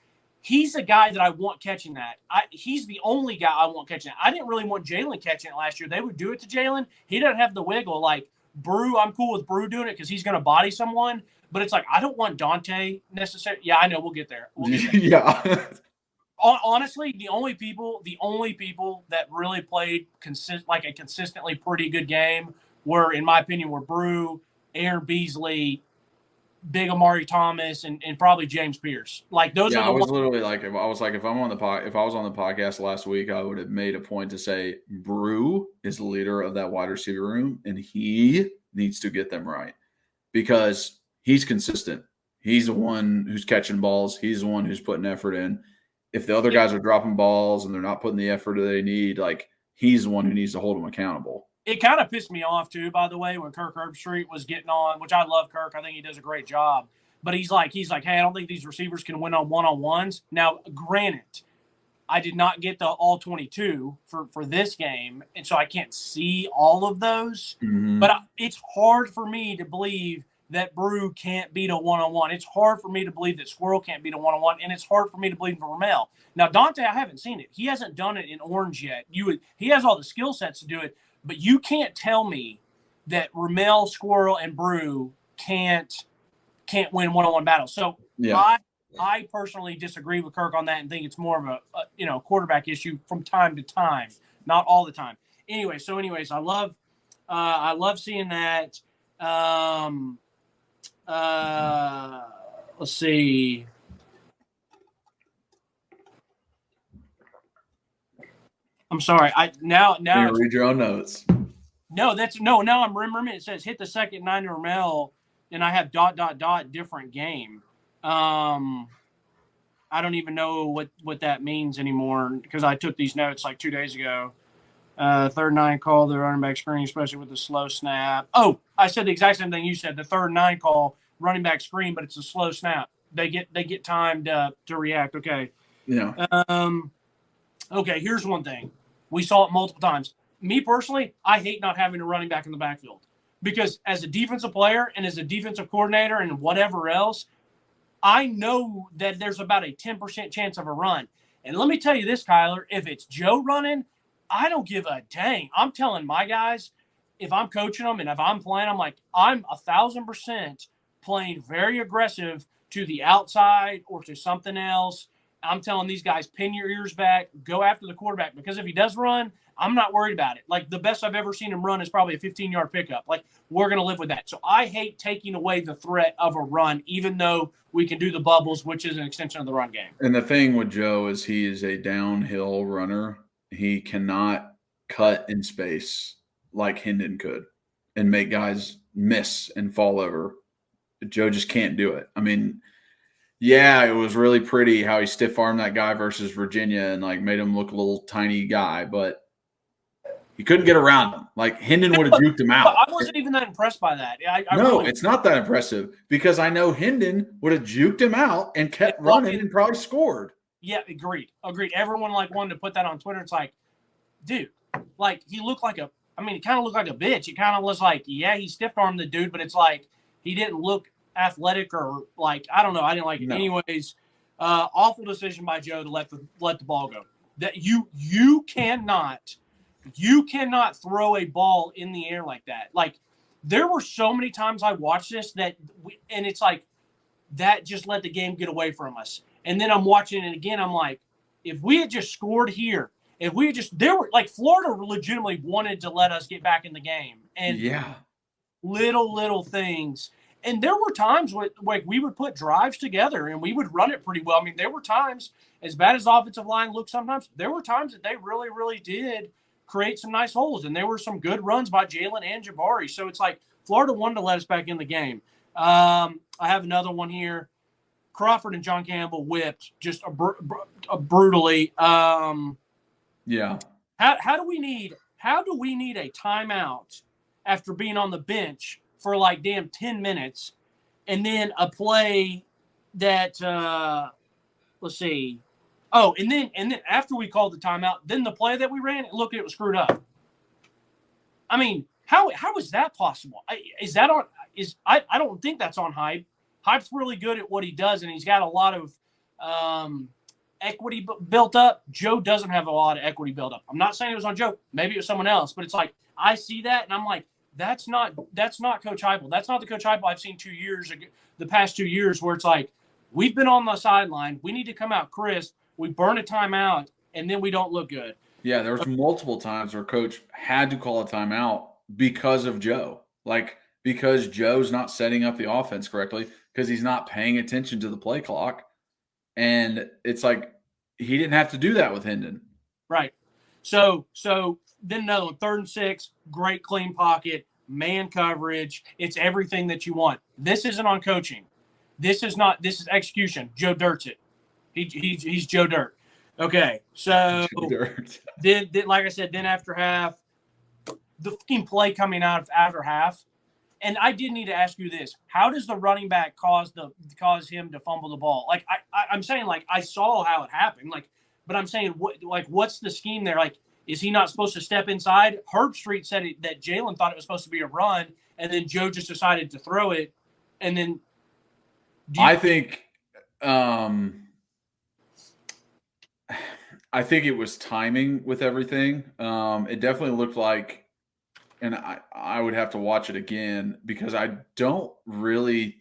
he's the guy that I want catching that. He's the only guy I want catching that. I didn't really want Jalen catching it last year. They would do it to Jalen. He doesn't have the wiggle. Like Brew, I'm cool with Brew doing it because he's going to body someone. But it's like, I don't want Dante necessarily. Yeah, I know. We'll get there. Yeah. Honestly, the only people that really played a consistently pretty good game were, in my opinion, were Brew, Aaron Beasley, Big Amari Thomas, and probably James Pierce. Like those are the ones. Literally like, if I was on the podcast last week, I would have made a point to say Brew is the leader of that wide receiver room, and he needs to get them right because he's consistent. He's the one who's catching balls. He's the one who's putting effort in. If the other guys are dropping balls and they're not putting the effort that they need, like he's the one who needs to hold them accountable. It kind of pissed me off too, by the way, when Kirk Herbstreit was getting on, which I love Kirk. I think he does a great job. But he's like, hey, I don't think these receivers can win on one-on-ones. Now, granted, I did not get the all 22 for this game, and so I can't see all of those. Mm-hmm. But it's hard for me to believe that Brew can't beat a one-on-one. It's hard for me to believe that Squirrel can't beat a one-on-one, and it's hard for me to believe in Ramel. Now, Dante, I haven't seen it. He hasn't done it in Orange yet. He has all the skill sets to do it, but you can't tell me that Ramel, Squirrel, and Brew can't win one-on-one battles. So yeah. I personally disagree with Kirk on that and think it's more of a quarterback issue from time to time, not all the time. Anyways, I love seeing that. Let's see. I'm sorry. Now you read your own notes. No, now I'm remembering it says hit the second 9 to Ramel, and I have ... different game. I don't even know what that means anymore because I took these notes like 2 days ago. Third 9 call, the running back screen, especially with the slow snap. Oh, I said the exact same thing you said. The third 9 call, running back screen, but it's a slow snap. They get time to react. Okay. Yeah. Okay, here's one thing. We saw it multiple times. Me personally, I hate not having a running back in the backfield because as a defensive player and as a defensive coordinator and whatever else, I know that there's about a 10% chance of a run. And let me tell you this, Kyler, if it's Joe running, I don't give a dang. I'm telling my guys, if I'm coaching them and if I'm playing, I'm like, I'm 1,000% playing very aggressive to the outside or to something else. I'm telling these guys, pin your ears back, go after the quarterback. Because if he does run, I'm not worried about it. Like, the best I've ever seen him run is probably a 15-yard pickup. Like, we're going to live with that. So I hate taking away the threat of a run, even though we can do the bubbles, which is an extension of the run game. And the thing with Joe is he is a downhill runner. He cannot cut in space like Hendon could and make guys miss and fall over. Joe just can't do it. I mean, yeah, it was really pretty how he stiff-armed that guy versus Virginia and, like, made him look a little tiny guy, but he couldn't get around him. Like, Hendon would have juked him out. I wasn't even that impressed by that. It's not that impressive because I know Hendon would have juked him out and kept running and probably scored. Yeah, agreed. Everyone, like, wanted to put that on Twitter. It's like, dude, like, he looked like he kind of looked like a bitch. It kind of was like, yeah, he stiff-armed the dude, but it's like he didn't look athletic or, like, I don't know. I didn't like it. No. Anyways, awful decision by Joe to let the ball go. That you cannot throw a ball in the air like that. Like, there were so many times I watched this and it's like that just let the game get away from us. And then I'm watching it again. I'm like, if we had just scored here, Florida legitimately wanted to let us get back in the game. And yeah, little things. And there were times where, like, we would put drives together and we would run it pretty well. I mean, there were times, as bad as offensive line looked sometimes, there were times that they really, really did create some nice holes. And there were some good runs by Jalen and Jabari. So it's like, Florida wanted to let us back in the game. I have another one here. Crawford and John Campbell whipped just brutally. Yeah. How do we need a timeout after being on the bench for like damn 10 minutes, and then a play that let's see. Oh, and then after we called the timeout, then the play that we ran, look, it was screwed up. I mean, how is that possible? I don't think that's on Hype. Hype's really good at what he does, and he's got a lot of equity built up. Joe doesn't have a lot of equity built up. I'm not saying it was on Joe. Maybe it was someone else, but it's like I see that, and I'm like, that's not Coach Heupel. That's not the Coach Heupel I've seen the past 2 years, where it's like we've been on the sideline. We need to come out crisp. We burn a timeout, and then we don't look good. Yeah, there was multiple times where Coach had to call a timeout because of Joe. Like, because Joe's not setting up the offense correctly, because he's not paying attention to the play clock. And it's like he didn't have to do that with Hendon. Right. So then no, 3rd and 6, great clean pocket, man coverage. It's everything that you want. This isn't on coaching. This is execution. Joe Dirt's it. He's Joe Dirt. Okay, so then like I said, then after half, the fucking play coming out of after half, and I did need to ask you this: how does the running back cause him to fumble the ball? Like I'm saying, like I saw how it happened, like, but I'm saying what's the scheme there? Like, is he not supposed to step inside? Herb Street said that Jalen thought it was supposed to be a run, and then Joe just decided to throw it, and then I think it was timing with everything. It definitely looked like, and I would have to watch it again because I don't remember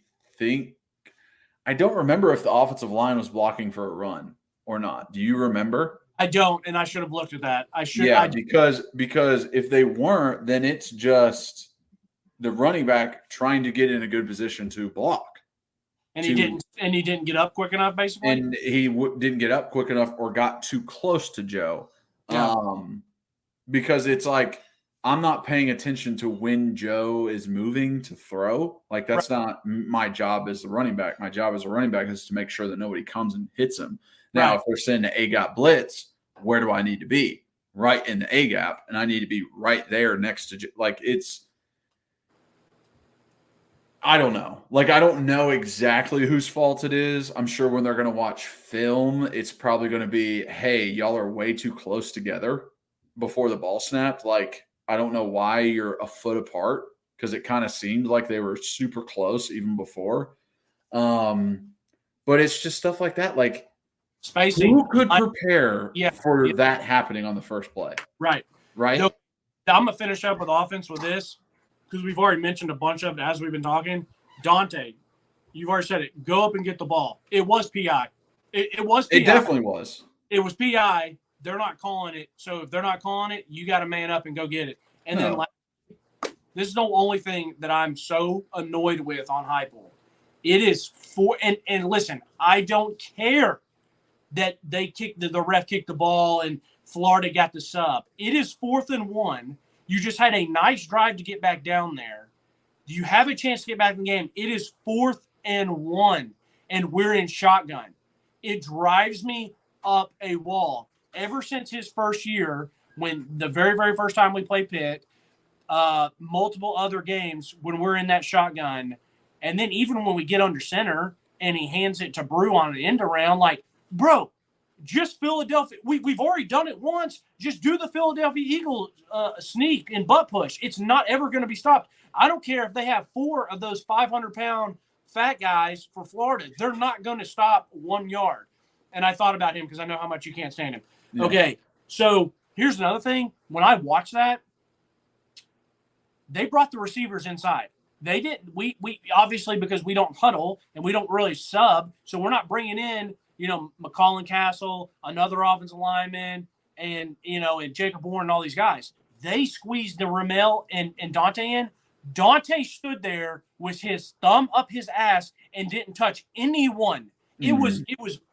if the offensive line was blocking for a run or not. Do you remember? I don't, and I should have looked at that. I should. Yeah, because if they weren't, then it's just the running back trying to get in a good position to block. And he didn't get up quick enough, basically. And he didn't get up quick enough or got too close to Joe. Yeah. Because it's like I'm not paying attention to when Joe is moving to throw. Like that's not my job as the running back. My job as a running back is to make sure that nobody comes and hits him. Now, if they're sending an A-gap blitz, where do I need to be? Right in the A-gap, and I need to be right there next to like it's. I don't know. Like, I don't know exactly whose fault it is. I'm sure when they're going to watch film, it's probably going to be, hey, y'all are way too close together before the ball snapped. Like, I don't know why you're a foot apart because it kind of seemed like they were super close even before. But it's just stuff like that. Like, spacing. Who could prepare for that happening on the first play? Right. Right? I'm going to finish up with offense with this, because we've already mentioned a bunch of it as we've been talking. Dante, you've already said it. Go up and get the ball. It was PI. It was PI. It definitely was. It was PI. They're not calling it. So if they're not calling it, you got to man up and go get it. And then this is the only thing that I'm so annoyed with on Heupel. It is and listen, I don't care that they the ref kicked the ball and Florida got the sub. It is 4th and 1. You just had a nice drive to get back down there. You have a chance to get back in the game. It is 4th and 1, and we're in shotgun. It drives me up a wall. Ever since his first year, when the very, very first time we played Pitt, multiple other games when we're in that shotgun, and then even when we get under center and he hands it to Brew on an end around, like, bro, just Philadelphia. We've already done it once. Just do the Philadelphia Eagles sneak and butt push. It's not ever going to be stopped. I don't care if they have 4 of those 500-pound fat guys for Florida. They're not going to stop 1 yard. And I thought about him because I know how much you can't stand him. Yeah. Okay, so here's another thing. When I watched that, they brought the receivers inside. They didn't. We obviously, because we don't huddle and we don't really sub, so we're not bringing in – McCall and Castle, another offensive lineman, and Jacob Warren and all these guys. They squeezed the Ramel and Dante in. Dante stood there with his thumb up his ass and didn't touch anyone. It was,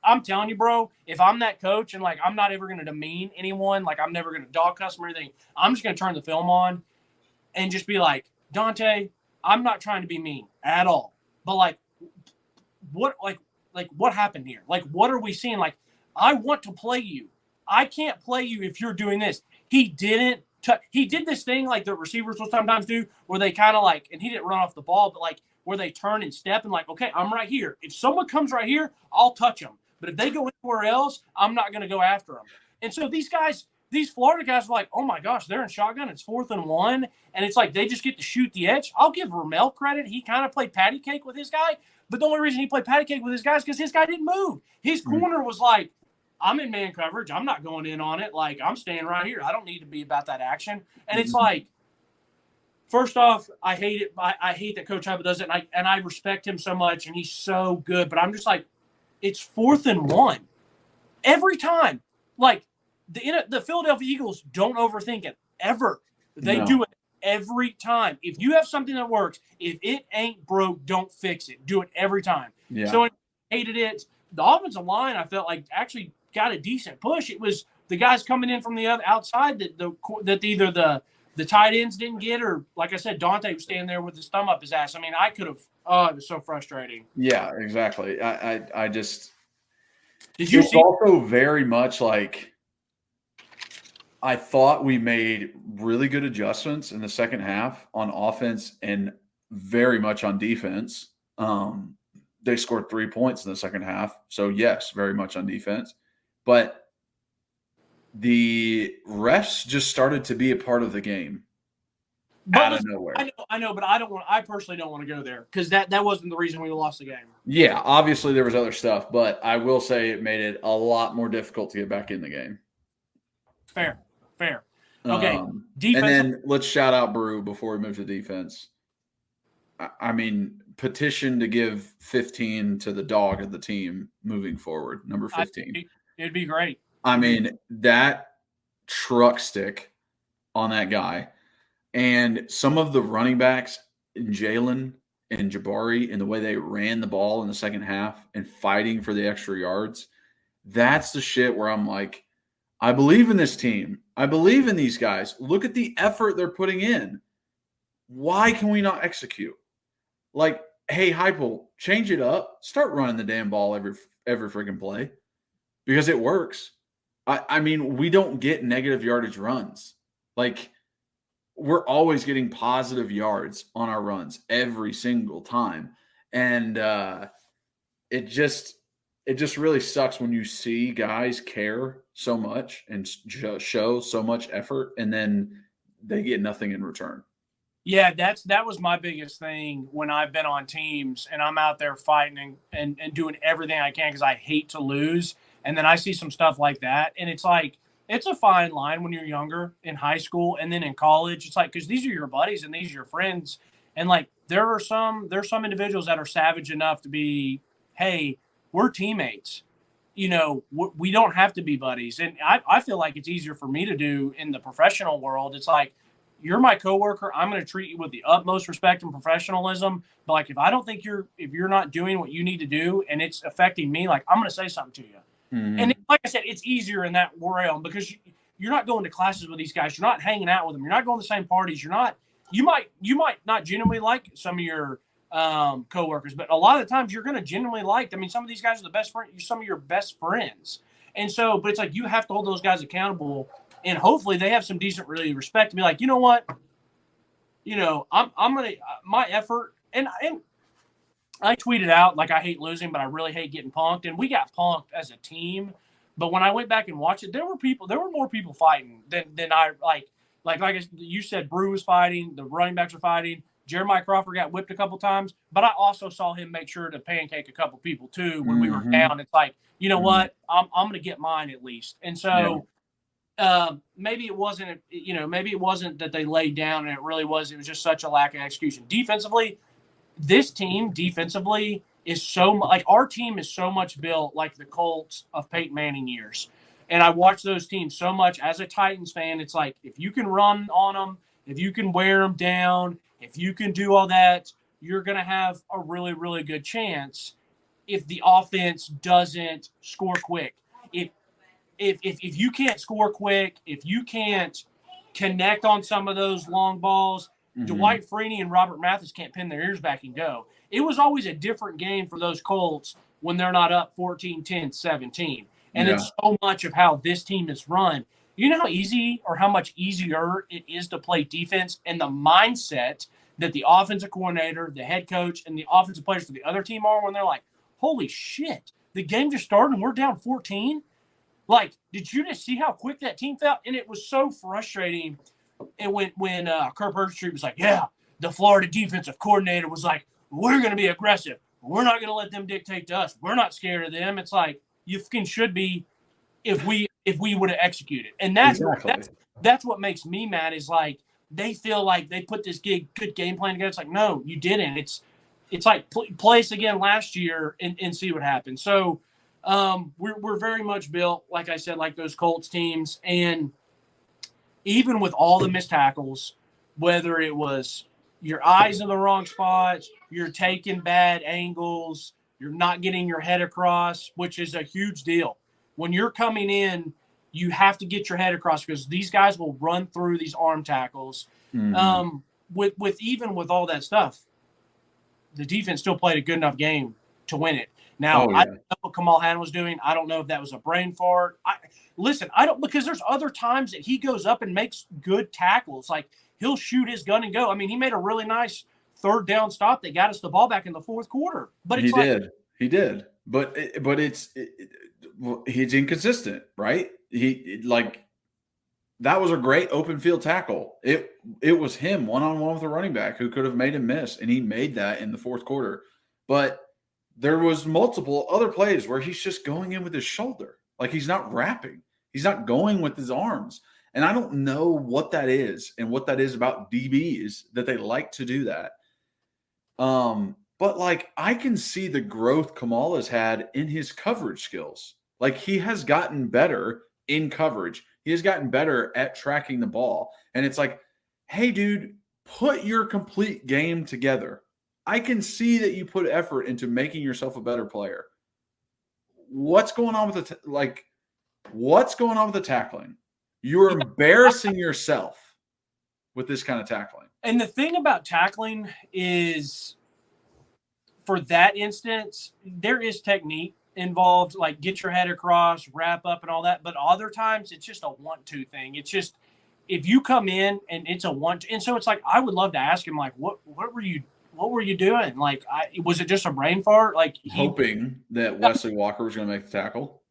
I'm telling you, bro, if I'm that coach and, like, I'm not ever going to demean anyone, like, I'm never going to dog cuss or anything, I'm just going to turn the film on and just be like, Dante, I'm not trying to be mean at all, but like what happened here? Like, what are we seeing? Like, I want to play you. I can't play you if you're doing this. He didn't. He did this thing like the receivers will sometimes do, where they kind of like, and he didn't run off the ball, but like where they turn and step and like, okay, I'm right here. If someone comes right here, I'll touch them. But if they go anywhere else, I'm not going to go after them. And so these guys, these Florida guys are like, oh my gosh, they're in shotgun. It's 4th and 1. And it's like they just get to shoot the edge. I'll give Ramel credit. He kind of played patty cake with his guy. But the only reason he played patty cake with his guy is because his guy didn't move. His corner was like, I'm in man coverage. I'm not going in on it. Like, I'm staying right here. I don't need to be about that action. And it's like, first off, I hate it. I hate that Coach Hubbard does it. And I respect him so much. And he's so good. But I'm just like, it's 4th and 1. Every time. Like, the Philadelphia Eagles don't overthink it ever. They do it every time. If you have something that works, if it ain't broke, don't fix it. Do it every time. Yeah. So I hated it. The offensive line, I felt like actually got a decent push. It was the guys coming in from the other outside that either the tight ends didn't get, or like I said, Dante was standing there with his thumb up his ass. I mean, I could have. Oh, it was so frustrating. Yeah, exactly. I just. Did you see? Also very much like. I thought we made really good adjustments in the second half on offense and very much on defense. They scored 3 points in the second half. So, yes, very much on defense. But the refs just started to be a part of the game out of nowhere. I know, but I personally don't want to go there because that wasn't the reason we lost the game. Yeah, obviously there was other stuff, but I will say it made it a lot more difficult to get back in the game. Fair. Okay, defense. And then let's shout out Brew before we move to defense. I mean, petition to give 15 to the dog of the team moving forward, number 15. It'd be great. I mean, that truck stick on that guy and some of the running backs, Jalen and Jabari, and the way they ran the ball in the second half and fighting for the extra yards, that's the shit where I'm like, I believe in this team. I believe in these guys. Look at the effort they're putting in. Why can we not execute? Like, hey, Heupel, change it up. Start running the damn ball every freaking play because it works. I mean, we don't get negative yardage runs. Like, we're always getting positive yards on our runs every single time. And it just really sucks when you see guys care so much and show so much effort, and then they get nothing in return. Yeah, that was my biggest thing when I've been on teams and I'm out there fighting and doing everything I can because I hate to lose. And then I see some stuff like that. And it's like, it's a fine line when you're younger in high school and then in college. It's like, because these are your buddies and these are your friends. And like, there's some individuals that are savage enough to be, hey, we're teammates. You know, we don't have to be buddies. And I feel like it's easier for me to do in the professional world. It's like, you're my coworker. I'm going to treat you with the utmost respect and professionalism. But like, if I don't think if you're not doing what you need to do and it's affecting me, like, I'm going to say something to you. Mm-hmm. And like I said, it's easier in that realm because you're not going to classes with these guys. You're not hanging out with them. You're not going to the same parties. You might not genuinely like some of your coworkers, but a lot of the times you're going to genuinely like. I mean, some of these guys are the best friend. Some of your best friends, and so. But it's like you have to hold those guys accountable, and hopefully they have some decent really respect to be like, you know what, I'm gonna my effort, and I tweeted out like I hate losing, but I really hate getting punked, and we got punked as a team. But when I went back and watched it, there were more people fighting than I like you said. Brew was fighting, the running backs were fighting. Jeremiah Crawford got whipped a couple times, but I also saw him make sure to pancake a couple people too when we were down. It's like, you know what, I'm going to get mine at least. And so maybe it wasn't that they laid down, and it was just such a lack of execution. Defensively, this team is so like our team is so much built like the Colts of Peyton Manning years. And I watch those teams so much as a Titans fan. It's like, if you can run on them, if you can wear them down, if you can do all that, you're going to have a really, really good chance if the offense doesn't score quick. If you can't score quick, if you can't connect on some of those long balls, Dwight Freeney and Robert Mathis can't pin their ears back and go. It was always a different game for those Colts when they're not up 14, 10, 17. And it's so much of how this team is run. You know how easy or how much easier it is to play defense, and the mindset that the offensive coordinator, the head coach, and the offensive players for the other team are when they're like, holy shit, the game just started and we're down 14? Like, did you just see how quick that team felt? And it was so frustrating. And when Kirk Herbstreit was like, yeah, the Florida defensive coordinator was like, we're going to be aggressive. We're not going to let them dictate to us. We're not scared of them. It's like, you fucking should be if we would have executed. And that's what makes me mad is like they feel like they put this good game plan together. It's like, no, you didn't. It's like play us again last year and see what happens. So we're very much built, like I said, like those Colts teams. And even with all the missed tackles, whether it was your eyes in the wrong spots, you're taking bad angles, you're not getting your head across, which is a huge deal. When you're coming in, you have to get your head across because these guys will run through these arm tackles. With all that stuff, the defense still played a good enough game to win it. Now, I don't know what Kamal Hanna was doing. I don't know if that was a brain fart. Because there's other times that he goes up and makes good tackles. Like, he'll shoot his gun and go. I mean, he made a really nice third down stop that got us the ball back in the fourth quarter. But it's He did. But he's inconsistent, right? That was a great open field tackle. It was him one-on-one with a running back who could have made him miss, and he made that in the fourth quarter. But there was multiple other plays where he's just going in with his shoulder. Like, he's not wrapping. He's not going with his arms. And I don't know what that is and what that is about DBs that they like to do that. But like, I can see the growth Kamal has had in his coverage skills. Like, he has gotten better in coverage. He has gotten better at tracking the ball. And it's like, hey, dude, put your complete game together. I can see that you put effort into making yourself a better player. What's going on with the tackling? You're embarrassing yourself with this kind of tackling. And the thing about tackling is, for that instance, there is technique involved, like get your head across, wrap up and all that. But other times it's just a 1-2 thing. It's just, if you come in and it's a 1-2, and so it's like, I would love to ask him, like, what were you doing? Like, was it just a brain fart? Like, hoping that Wesley Walker was going to make the tackle.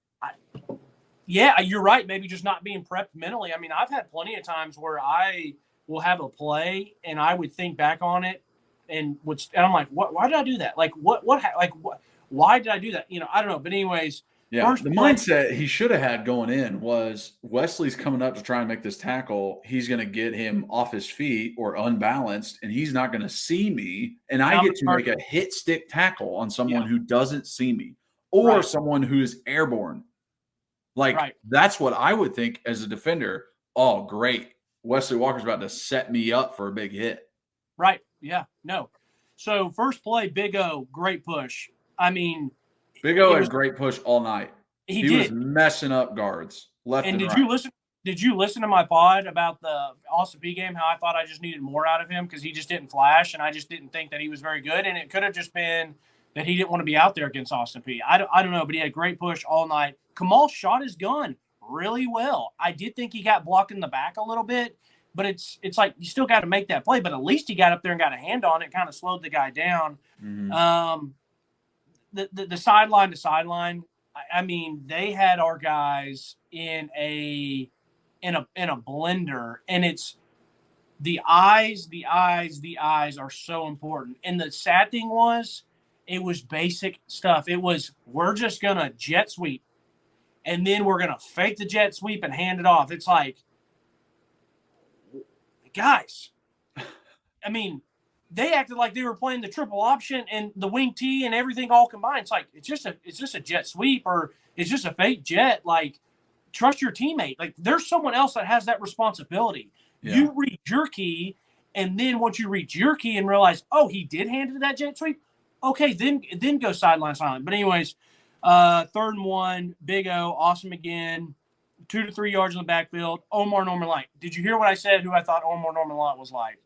Yeah, you're right. Maybe just not being prepped mentally. I mean, I've had plenty of times where I will have a play and I would think back on it and I'm like, why did I do that? Like, why did I do that? I don't know. But anyways, mindset he should have had going in was Wesley's coming up to try and make this tackle. He's going to get him off his feet or unbalanced, and he's not going to see me. And I get to make a hit stick tackle on someone who doesn't see me or someone who is airborne. That's what I would think as a defender. Oh, great. Wesley Walker's about to set me up for a big hit. Right. Yeah. No. So first play, Big O, great push. I mean, Big O had great push all night. He was messing up guards left and right. Did you listen to my pod about the Austin Peay game, how I thought I just needed more out of him because he just didn't flash and I just didn't think that he was very good, and it could have just been that he didn't want to be out there against Austin Peay. I don't know, but he had a great push all night. Kamal shot his gun really well. I did think he got blocked in the back a little bit, but it's like you still got to make that play. But at least he got up there and got a hand on it, kind of slowed the guy down. Mm-hmm. The sideline to sideline, I mean, they had our guys in a blender, and it's the eyes are so important. And the sad thing was, it was basic stuff. It was, we're just going to jet sweep, and then we're going to fake the jet sweep and hand it off. It's like, guys, I mean, they acted like they were playing the triple option and the wing T and everything all combined. It's like, it's just a jet sweep, or it's just a fake jet. Like, trust your teammate. Like, there's someone else that has that responsibility. Yeah. You read your key, and then once you reach your key and realize, oh, he did hand it that jet sweep, okay, then go sideline. But anyways, 3rd and 1, Big O, awesome again, 2 to 3 yards in the backfield. Omar Norman Light. Did you hear what I said? Who I thought Omar Norman Light was like?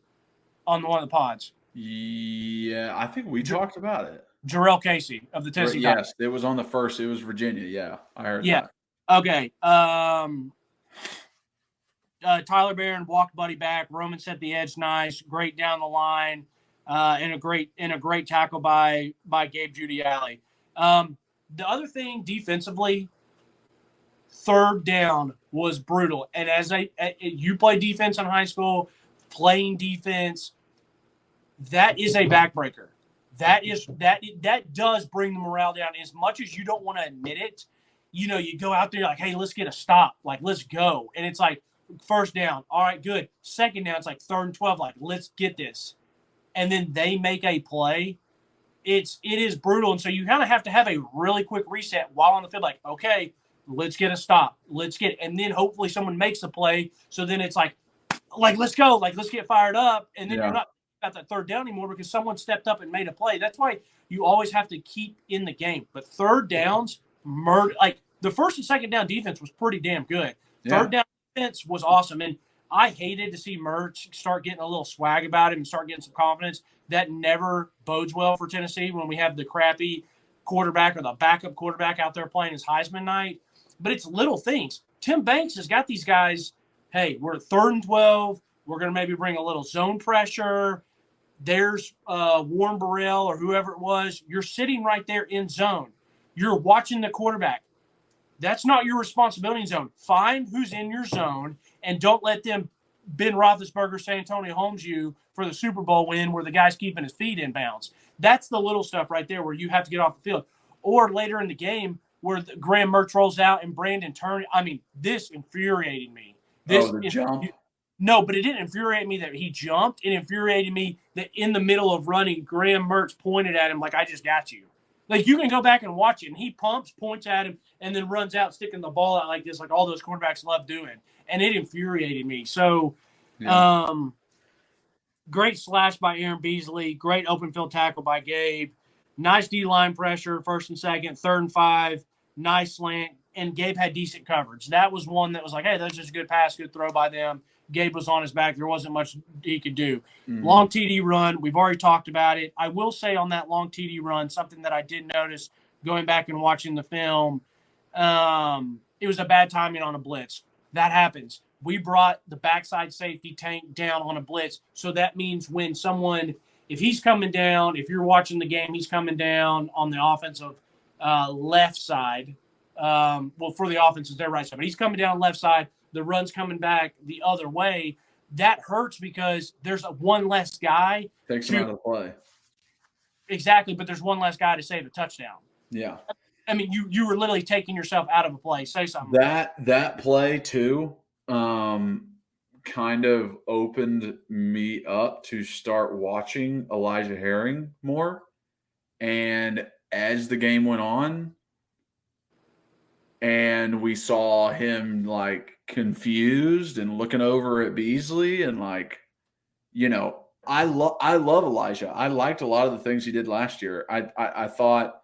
on one of the pods. Yeah, I think we talked about it. Jarrell Casey of the Tennessee Titans. Yes, it was on the first. It was Virginia. Yeah, I heard Yeah. that. Okay. Tyler Barron walked Buddy back. Roman set the edge nice, great down the line, and a great tackle by Gabe Giudiale. The other thing defensively, third down was brutal. And as you play defense in high school, playing defense, that is a backbreaker. That does bring the morale down. As much as you don't want to admit it, you go out there like, hey, let's get a stop. Like, let's go. And it's like, first down. All right, good. Second down, it's like 3rd and 12. Like, let's get this. And then they make a play. It is brutal. And so you kind of have to have a really quick reset while on the field. Like, okay, let's get a stop. Let's get it. And then hopefully someone makes a play. So then it's like, let's go. Like, let's get fired up. And then you're not at that third down anymore because someone stepped up and made a play. That's why you always have to keep in the game. But third downs, like the first and second down defense was pretty damn good. Yeah. Third down defense was awesome. And I hated to see Mertz start getting a little swag about him and start getting some confidence. That never bodes well for Tennessee when we have the crappy quarterback or the backup quarterback out there playing his Heisman night. But it's little things. Tim Banks has got these guys, hey, we're 3rd and 12. We're going to maybe bring a little zone pressure. There's Warren Burrell or whoever it was. You're sitting right there in zone. You're watching the quarterback. That's not your responsibility in zone. Find who's in your zone and don't let them Ben Roethlisberger, San Antonio Holmes you for the Super Bowl win where the guy's keeping his feet in bounds. That's the little stuff right there where you have to get off the field. Or later in the game where Graham Mertz rolls out and Brandon Turner. I mean, this infuriated me. The jump? No, but it didn't infuriate me that he jumped. It infuriated me that in the middle of running, Graham Mertz pointed at him like, I just got you. Like, you can go back and watch it, and he pumps, points at him, and then runs out, sticking the ball out like this, like all those quarterbacks love doing. And it infuriated me. So, great slash by Aaron Beasley. Great open field tackle by Gabe. Nice D-line pressure, 1st and 2nd, 3rd and 5. Nice slant. And Gabe had decent coverage. That was one that was like, hey, that's just a good pass, good throw by them. Gabe was on his back. There wasn't much he could do. Mm-hmm. Long TD run. We've already talked about it. I will say on that long TD run, something that I did notice going back and watching the film, it was a bad timing on a blitz. That happens. We brought the backside safety tank down on a blitz. So that means when someone, if he's coming down, if you're watching the game, he's coming down on the offensive left side. For the offense, it's their right side. But he's coming down left side. The run's coming back the other way. That hurts because there's one less guy. Takes him out of the play. Exactly, but there's one less guy to save a touchdown. Yeah. I mean, you were literally taking yourself out of a play. Say something. That play, too, kind of opened me up to start watching Elijah Herring more. And as the game went on, and we saw him like confused and looking over at Beasley and like, I love Elijah. I liked a lot of the things he did last year. I thought,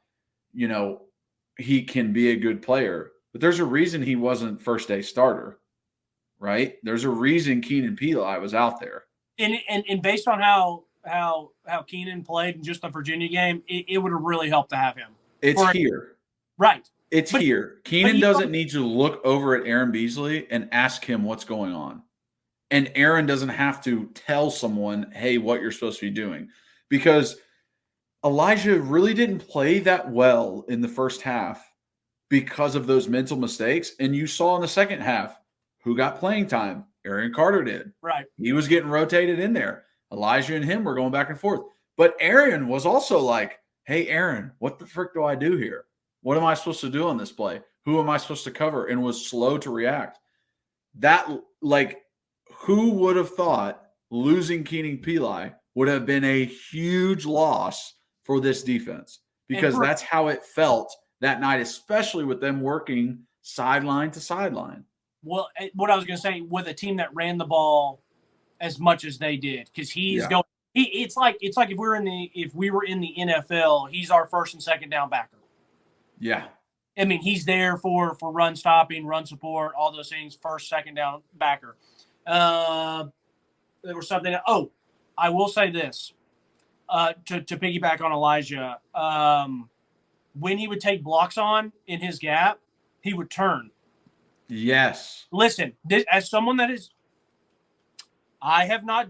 he can be a good player, but there's a reason he wasn't first day starter, right? There's a reason Keenan Pili was out there. And based on how Keenan played in just the Virginia game, it would have really helped to have him. It's here. Right. It's here. Keenan doesn't need to look over at Aaron Beasley and ask him what's going on. And Aaron doesn't have to tell someone, hey, what you're supposed to be doing. Because Elijah really didn't play that well in the first half because of those mental mistakes. And you saw in the second half who got playing time. Aaron Carter did. Right. He was getting rotated in there. Elijah and him were going back and forth. But Aaron was also like, hey, Aaron, what the frick do I do here? What am I supposed to do on this play? Who am I supposed to cover? And was slow to react. That, who would have thought losing Keenan Pili would have been a huge loss for this defense? Because that's how it felt that night, especially with them working sideline to sideline. Well, what I was going to say, with a team that ran the ball as much as they did, because he's going. It's like if we were in the NFL, he's our first and second down backer. Yeah. I mean, he's there for run stopping, run support, all those things, first, second down backer. There was something. I will say this to piggyback on Elijah. When he would take blocks on in his gap, he would turn. Yes. Listen, as someone I have not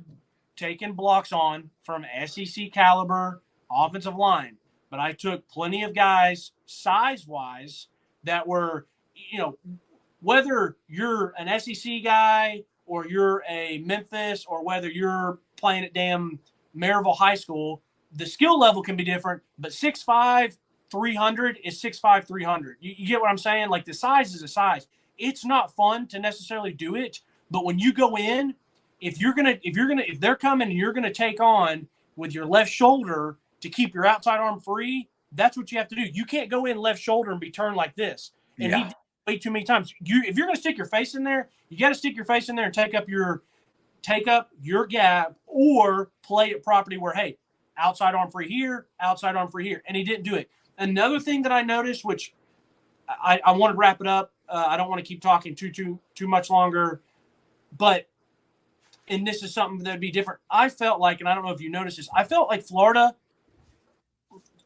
taken blocks on from SEC caliber offensive line, but I took plenty of guys size-wise that were, whether you're an SEC guy or you're a Memphis or whether you're playing at damn Maryville High School, the skill level can be different, but 6'5", 300 is 6'5", 300. You get what I'm saying? Like, the size is a size. It's not fun to necessarily do it, but when you go in, if they're coming and you're gonna take on with your left shoulder to keep your outside arm free, that's what you have to do. You can't go in left shoulder and be turned like this. And he did it way too many times. If you're gonna stick your face in there, you got to stick your face in there and take up your gap or play it properly. Where outside arm free here, outside arm free here, and he didn't do it. Another thing that I noticed, which I want to wrap it up. I don't want to keep talking too much longer, but. And this is something that would be different. I felt like, and I don't know if you noticed this, I felt like Florida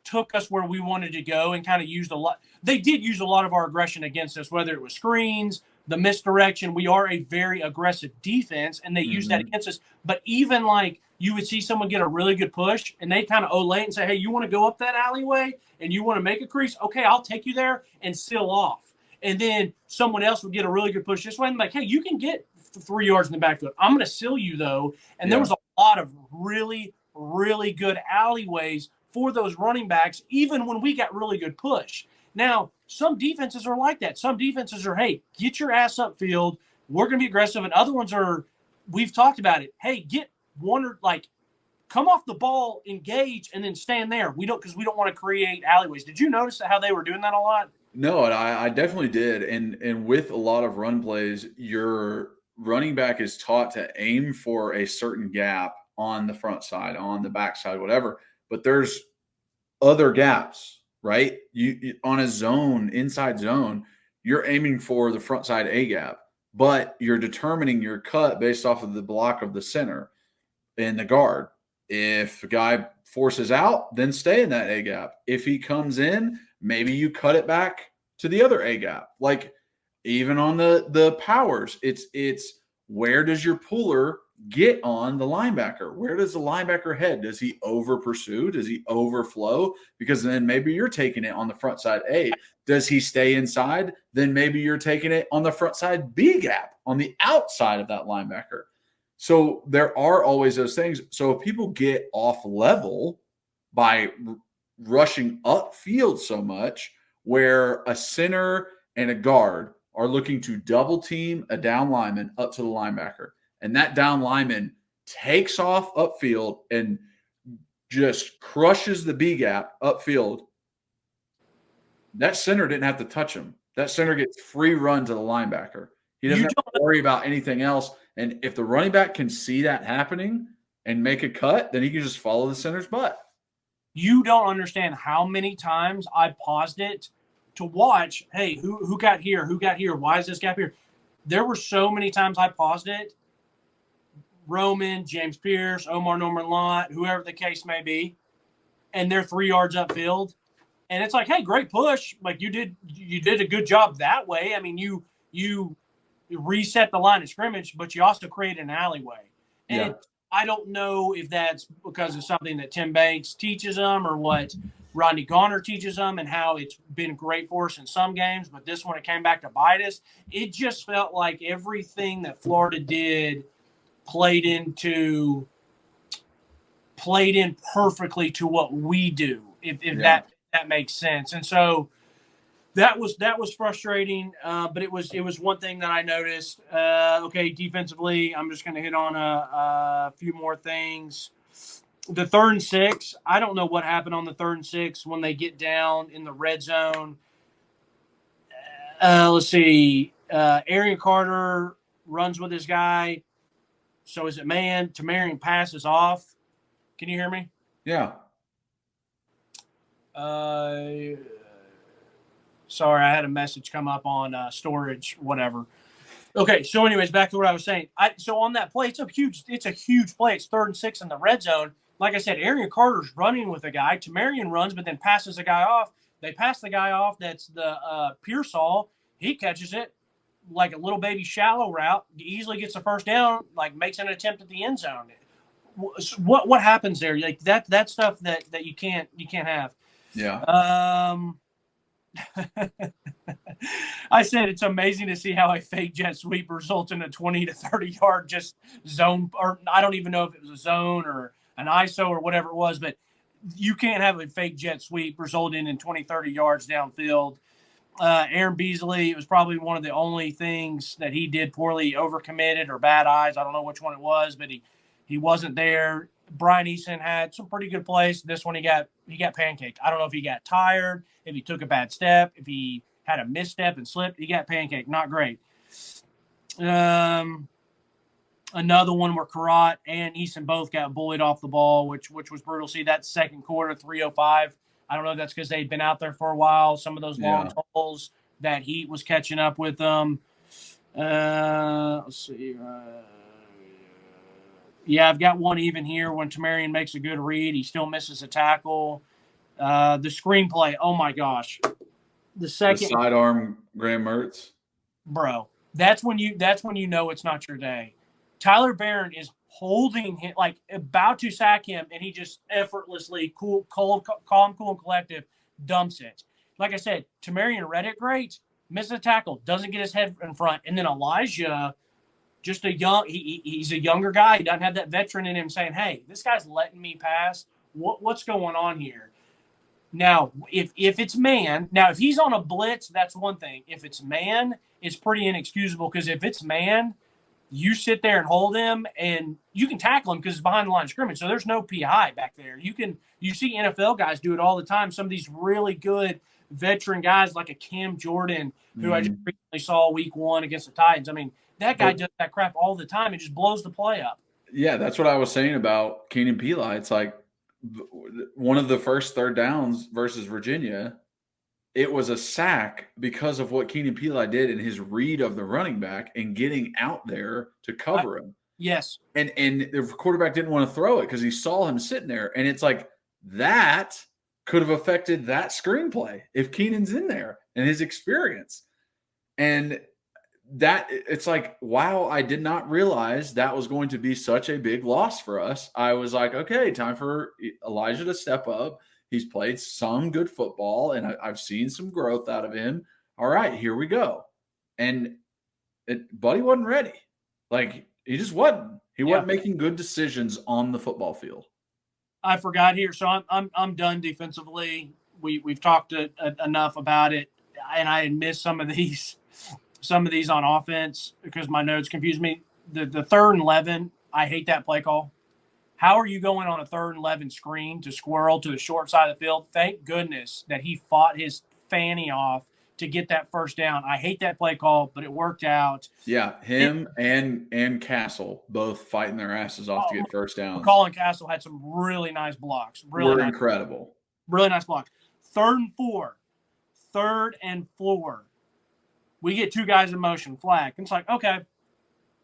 took us where we wanted to go and kind of used a lot. They did use a lot of our aggression against us, whether it was screens, the misdirection. We are a very aggressive defense, and they used that against us. But even like you would see someone get a really good push, and they kind of olate and say, hey, you want to go up that alleyway and you want to make a crease? Okay, I'll take you there and seal off. And then someone else would get a really good push this way and like, hey, you can get 3 yards in the backfield. I'm going to seal you, though. And there was a lot of really, really good alleyways for those running backs, even when we got really good push. Now, some defenses are like that. Some defenses are, hey, get your ass upfield. We're going to be aggressive. And other ones are, we've talked about it. Hey, get one or come off the ball, engage, and then stand there. Because we don't want to create alleyways. Did you notice how they were doing that a lot? No, and I definitely did. And with a lot of run plays, your running back is taught to aim for a certain gap on the front side, on the back side, whatever. But there's other gaps, right? You on a zone, inside zone, you're aiming for the front side A gap, but you're determining your cut based off of the block of the center and the guard. If the guy forces out, then stay in that A gap. If he comes in, maybe you cut it back to the other A gap. Like even on the powers, it's where does your puller get on the linebacker? Where does the linebacker head? Does he over pursue? Does he overflow? Because then maybe you're taking it on the front side A. Does he stay inside? Then maybe you're taking it on the front side B gap on the outside of that linebacker. So there are always those things. So if people get off level by rushing upfield so much, where a center and a guard are looking to double team a down lineman up to the linebacker, and that down lineman takes off upfield and just crushes the B gap upfield, that center didn't have to touch him. That center gets free run to the linebacker. He doesn't have to worry about anything else. And if the running back can see that happening and make a cut, then he can just follow the center's butt. You don't understand how many times I paused it to watch, hey, who got here? Who got here? Why is this gap here? There were so many times I paused it. Roman, James Pierce, Omar Norman Lott, whoever the case may be, and they're 3 yards upfield. And it's like, hey, great push. Like you did a good job that way. I mean, you reset the line of scrimmage, but you also create an alleyway. And I don't know if that's because of something that Tim Banks teaches them or what Rodney Garner teaches them and how it's been great for us in some games. But this one, it came back to bite us. It just felt like everything that Florida did played in perfectly to what we do, if that makes sense. And so that was frustrating, but it was one thing that I noticed. Okay, defensively, I'm just going to hit on a few more things. The 3rd and 6, I don't know what happened on the 3rd and 6 when they get down in the red zone. Let's see. Arian Carter runs with this guy. So is it man? Tamarian passes off. Can you hear me? Yeah. Sorry, I had a message come up on storage, whatever. Okay, so anyways, back to what I was saying. So on that play, it's a huge play. It's 3rd and 6 in the red zone. Like I said, Arian Carter's running with a guy. Tamarian runs, but then passes a guy off. They pass the guy off. That's the Pearsall. He catches it like a little baby shallow route. Easily gets the first down. Like makes an attempt at the end zone. What happens there? Like that stuff that you can't have. Yeah. I said it's amazing to see how a fake jet sweep results in a 20 to 30 yard just zone, or I don't even know if it was a zone or an ISO or whatever it was, but you can't have a fake jet sweep resulting in 20, 30 yards downfield. Aaron Beasley, it was probably one of the only things that he did poorly, overcommitted or bad eyes. I don't know which one it was, but he wasn't there. Brian Eason had some pretty good plays. This one he got pancaked. I don't know if he got tired, if he took a bad step, if he had a misstep and slipped. He got pancaked. Not great. Another one where Karat and Eason both got bullied off the ball, which was brutal. See, that second quarter, 3:05. I don't know if that's because they'd been out there for a while. Some of those long tolls, that heat was catching up with them. Let's see. Yeah, I've got one even here when Tamarian makes a good read. He still misses a tackle. The screenplay, oh my gosh. The sidearm Graham Mertz. Bro, that's when you know it's not your day. Tyler Barron is holding him, like about to sack him, and he just effortlessly, calm, cool, and collective, dumps it. Like I said, Tamarian read it great, misses a tackle, doesn't get his head in front, and then Elijah, just he's a younger guy. He doesn't have that veteran in him saying, hey, this guy's letting me pass. What's going on here? Now, if it's man, if he's on a blitz, that's one thing. If it's man, it's pretty inexcusable, because if it's man, you sit there and hold him, and you can tackle him because it's behind the line of scrimmage. So there's no PI back there. You see NFL guys do it all the time. Some of these really good veteran guys like a Cam Jordan, who I just recently saw week 1 against the Titans. I mean, that guy does that crap all the time. It just blows the play up. Yeah, that's what I was saying about Keenan Pili. It's like one of the first 3rd downs versus Virginia, it was a sack because of what Keenan Pili did in his read of the running back and getting out there to cover him. Yes. And the quarterback didn't want to throw it because he saw him sitting there. And it's like that could have affected that screenplay if Keenan's in there and his experience. And that it's like, wow, I did not realize that was going to be such a big loss for us. I was like, okay, time for Elijah to step up. He's played some good football, and I've seen some growth out of him. All right, here we go. And Buddy wasn't ready. Like, he just wasn't. He wasn't making good decisions on the football field. I forgot here, so I'm done defensively. We've talked enough about it, and I had missed some of these on offense because my notes confused me. The 3rd and 11, I hate that play call. How are you going on a 3rd and 11 screen to squirrel to the short side of the field? Thank goodness that he fought his fanny off to get that first down. I hate that play call, but it worked out. Yeah, him and Castle both fighting their asses off to get first downs. Colin Castle had some really nice blocks. Incredible. Really nice block. 3rd and 4. 3rd and 4. We get 2 guys in motion, flag. And it's like, okay,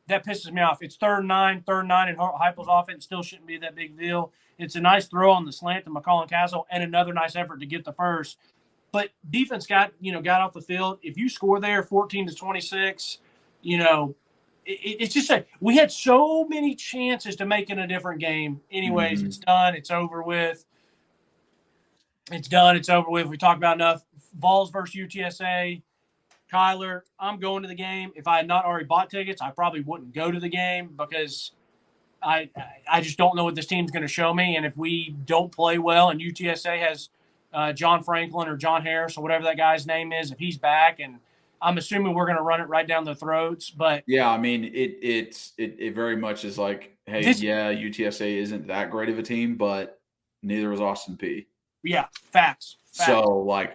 that pisses me off. It's 3rd and 9, and Heupel's offense still shouldn't be that big deal. It's a nice throw on the slant to McCall Castle, and another nice effort to get the first. But defense got off the field. If you score there 14-26, it's just like we had so many chances to make it a different game. Anyways, It's done. It's over with. It's done. It's over with. We talked about enough. Vols versus UTSA. Kyler, I'm going to the game. If I had not already bought tickets, I probably wouldn't go to the game because I just don't know what this team's going to show me. And if we don't play well and UTSA has John Franklin or John Harris or whatever that guy's name is, if he's back, and I'm assuming we're going to run it right down their throats. But yeah, I mean, it very much is like, hey, UTSA isn't that great of a team, but neither was Austin Peay. Yeah, facts. So,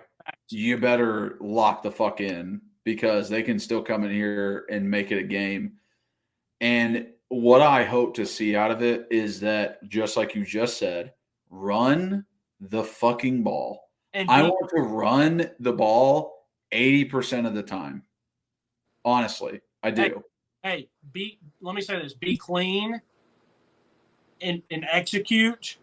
you better lock the fuck in because they can still come in here and make it a game. And what I hope to see out of it is that, just like you just said, run the fucking ball. And I want to run the ball 80% of the time. Honestly, I do. Hey, let me say this: be clean and execute.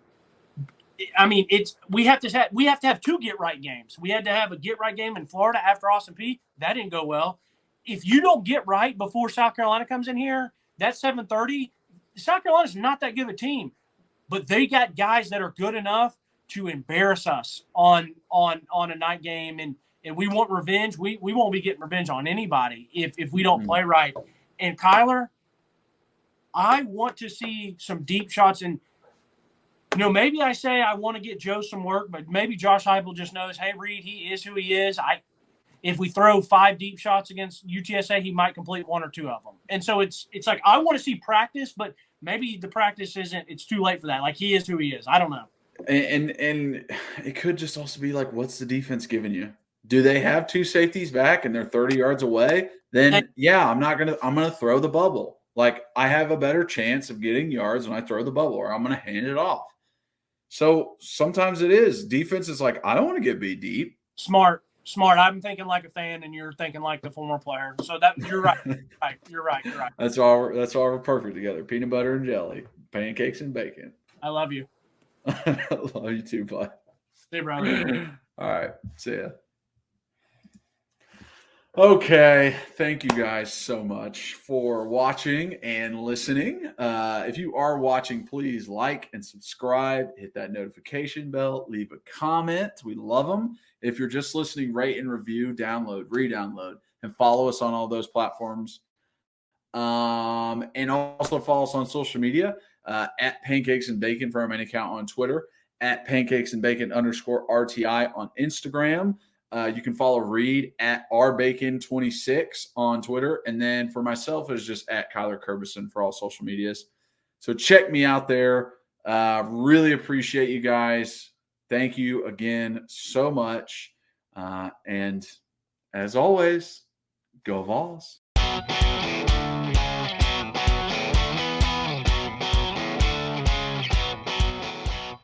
I mean, we have to have 2 get right games. We had to have a get right game in Florida after Austin Peay. That didn't go well. If you don't get right before South Carolina comes in here, that's 7:30. South Carolina's not that good of a team, but they got guys that are good enough to embarrass us on a night game, and we want revenge. We won't be getting revenge on anybody if we don't play right. And Kyler, I want to see some deep shots. And maybe I say I want to get Joe some work, but maybe Josh Heupel just knows, hey, Reed, he is who he is. If we throw 5 deep shots against UTSA, he might complete 1 or 2 of them. And so it's like I want to see practice, but maybe the practice it's too late for that. Like, he is who he is. I don't know. And it could just also be like, what's the defense giving you? Do they have 2 safeties back and they're 30 yards away? Then I'm gonna throw the bubble. Like, I have a better chance of getting yards when I throw the bubble, or I'm gonna hand it off. So sometimes it is. Defense is like, I don't want to get beat deep. Smart. I'm thinking like a fan, and you're thinking like the former player. So that you're right. You're right. That's why we're perfect together. Peanut butter and jelly, pancakes and bacon. I love you. I love you too, bud. See you, brother. All right. See ya. Okay. Thank you guys so much for watching and listening. If you are watching, please like and subscribe, hit that notification bell, leave a comment. We love them. If you're just listening, rate and review, download, re-download, and follow us on all those platforms. And also follow us on social media at Pancakes and Bacon for our main account on Twitter, at Pancakes and Bacon _RTI on Instagram. You can follow Reed at rbacon26 on Twitter. And then for myself, it's just at Kyler Kerbyson for all social medias. So check me out there. Really appreciate you guys. Thank you again so much. And as always, go Vols.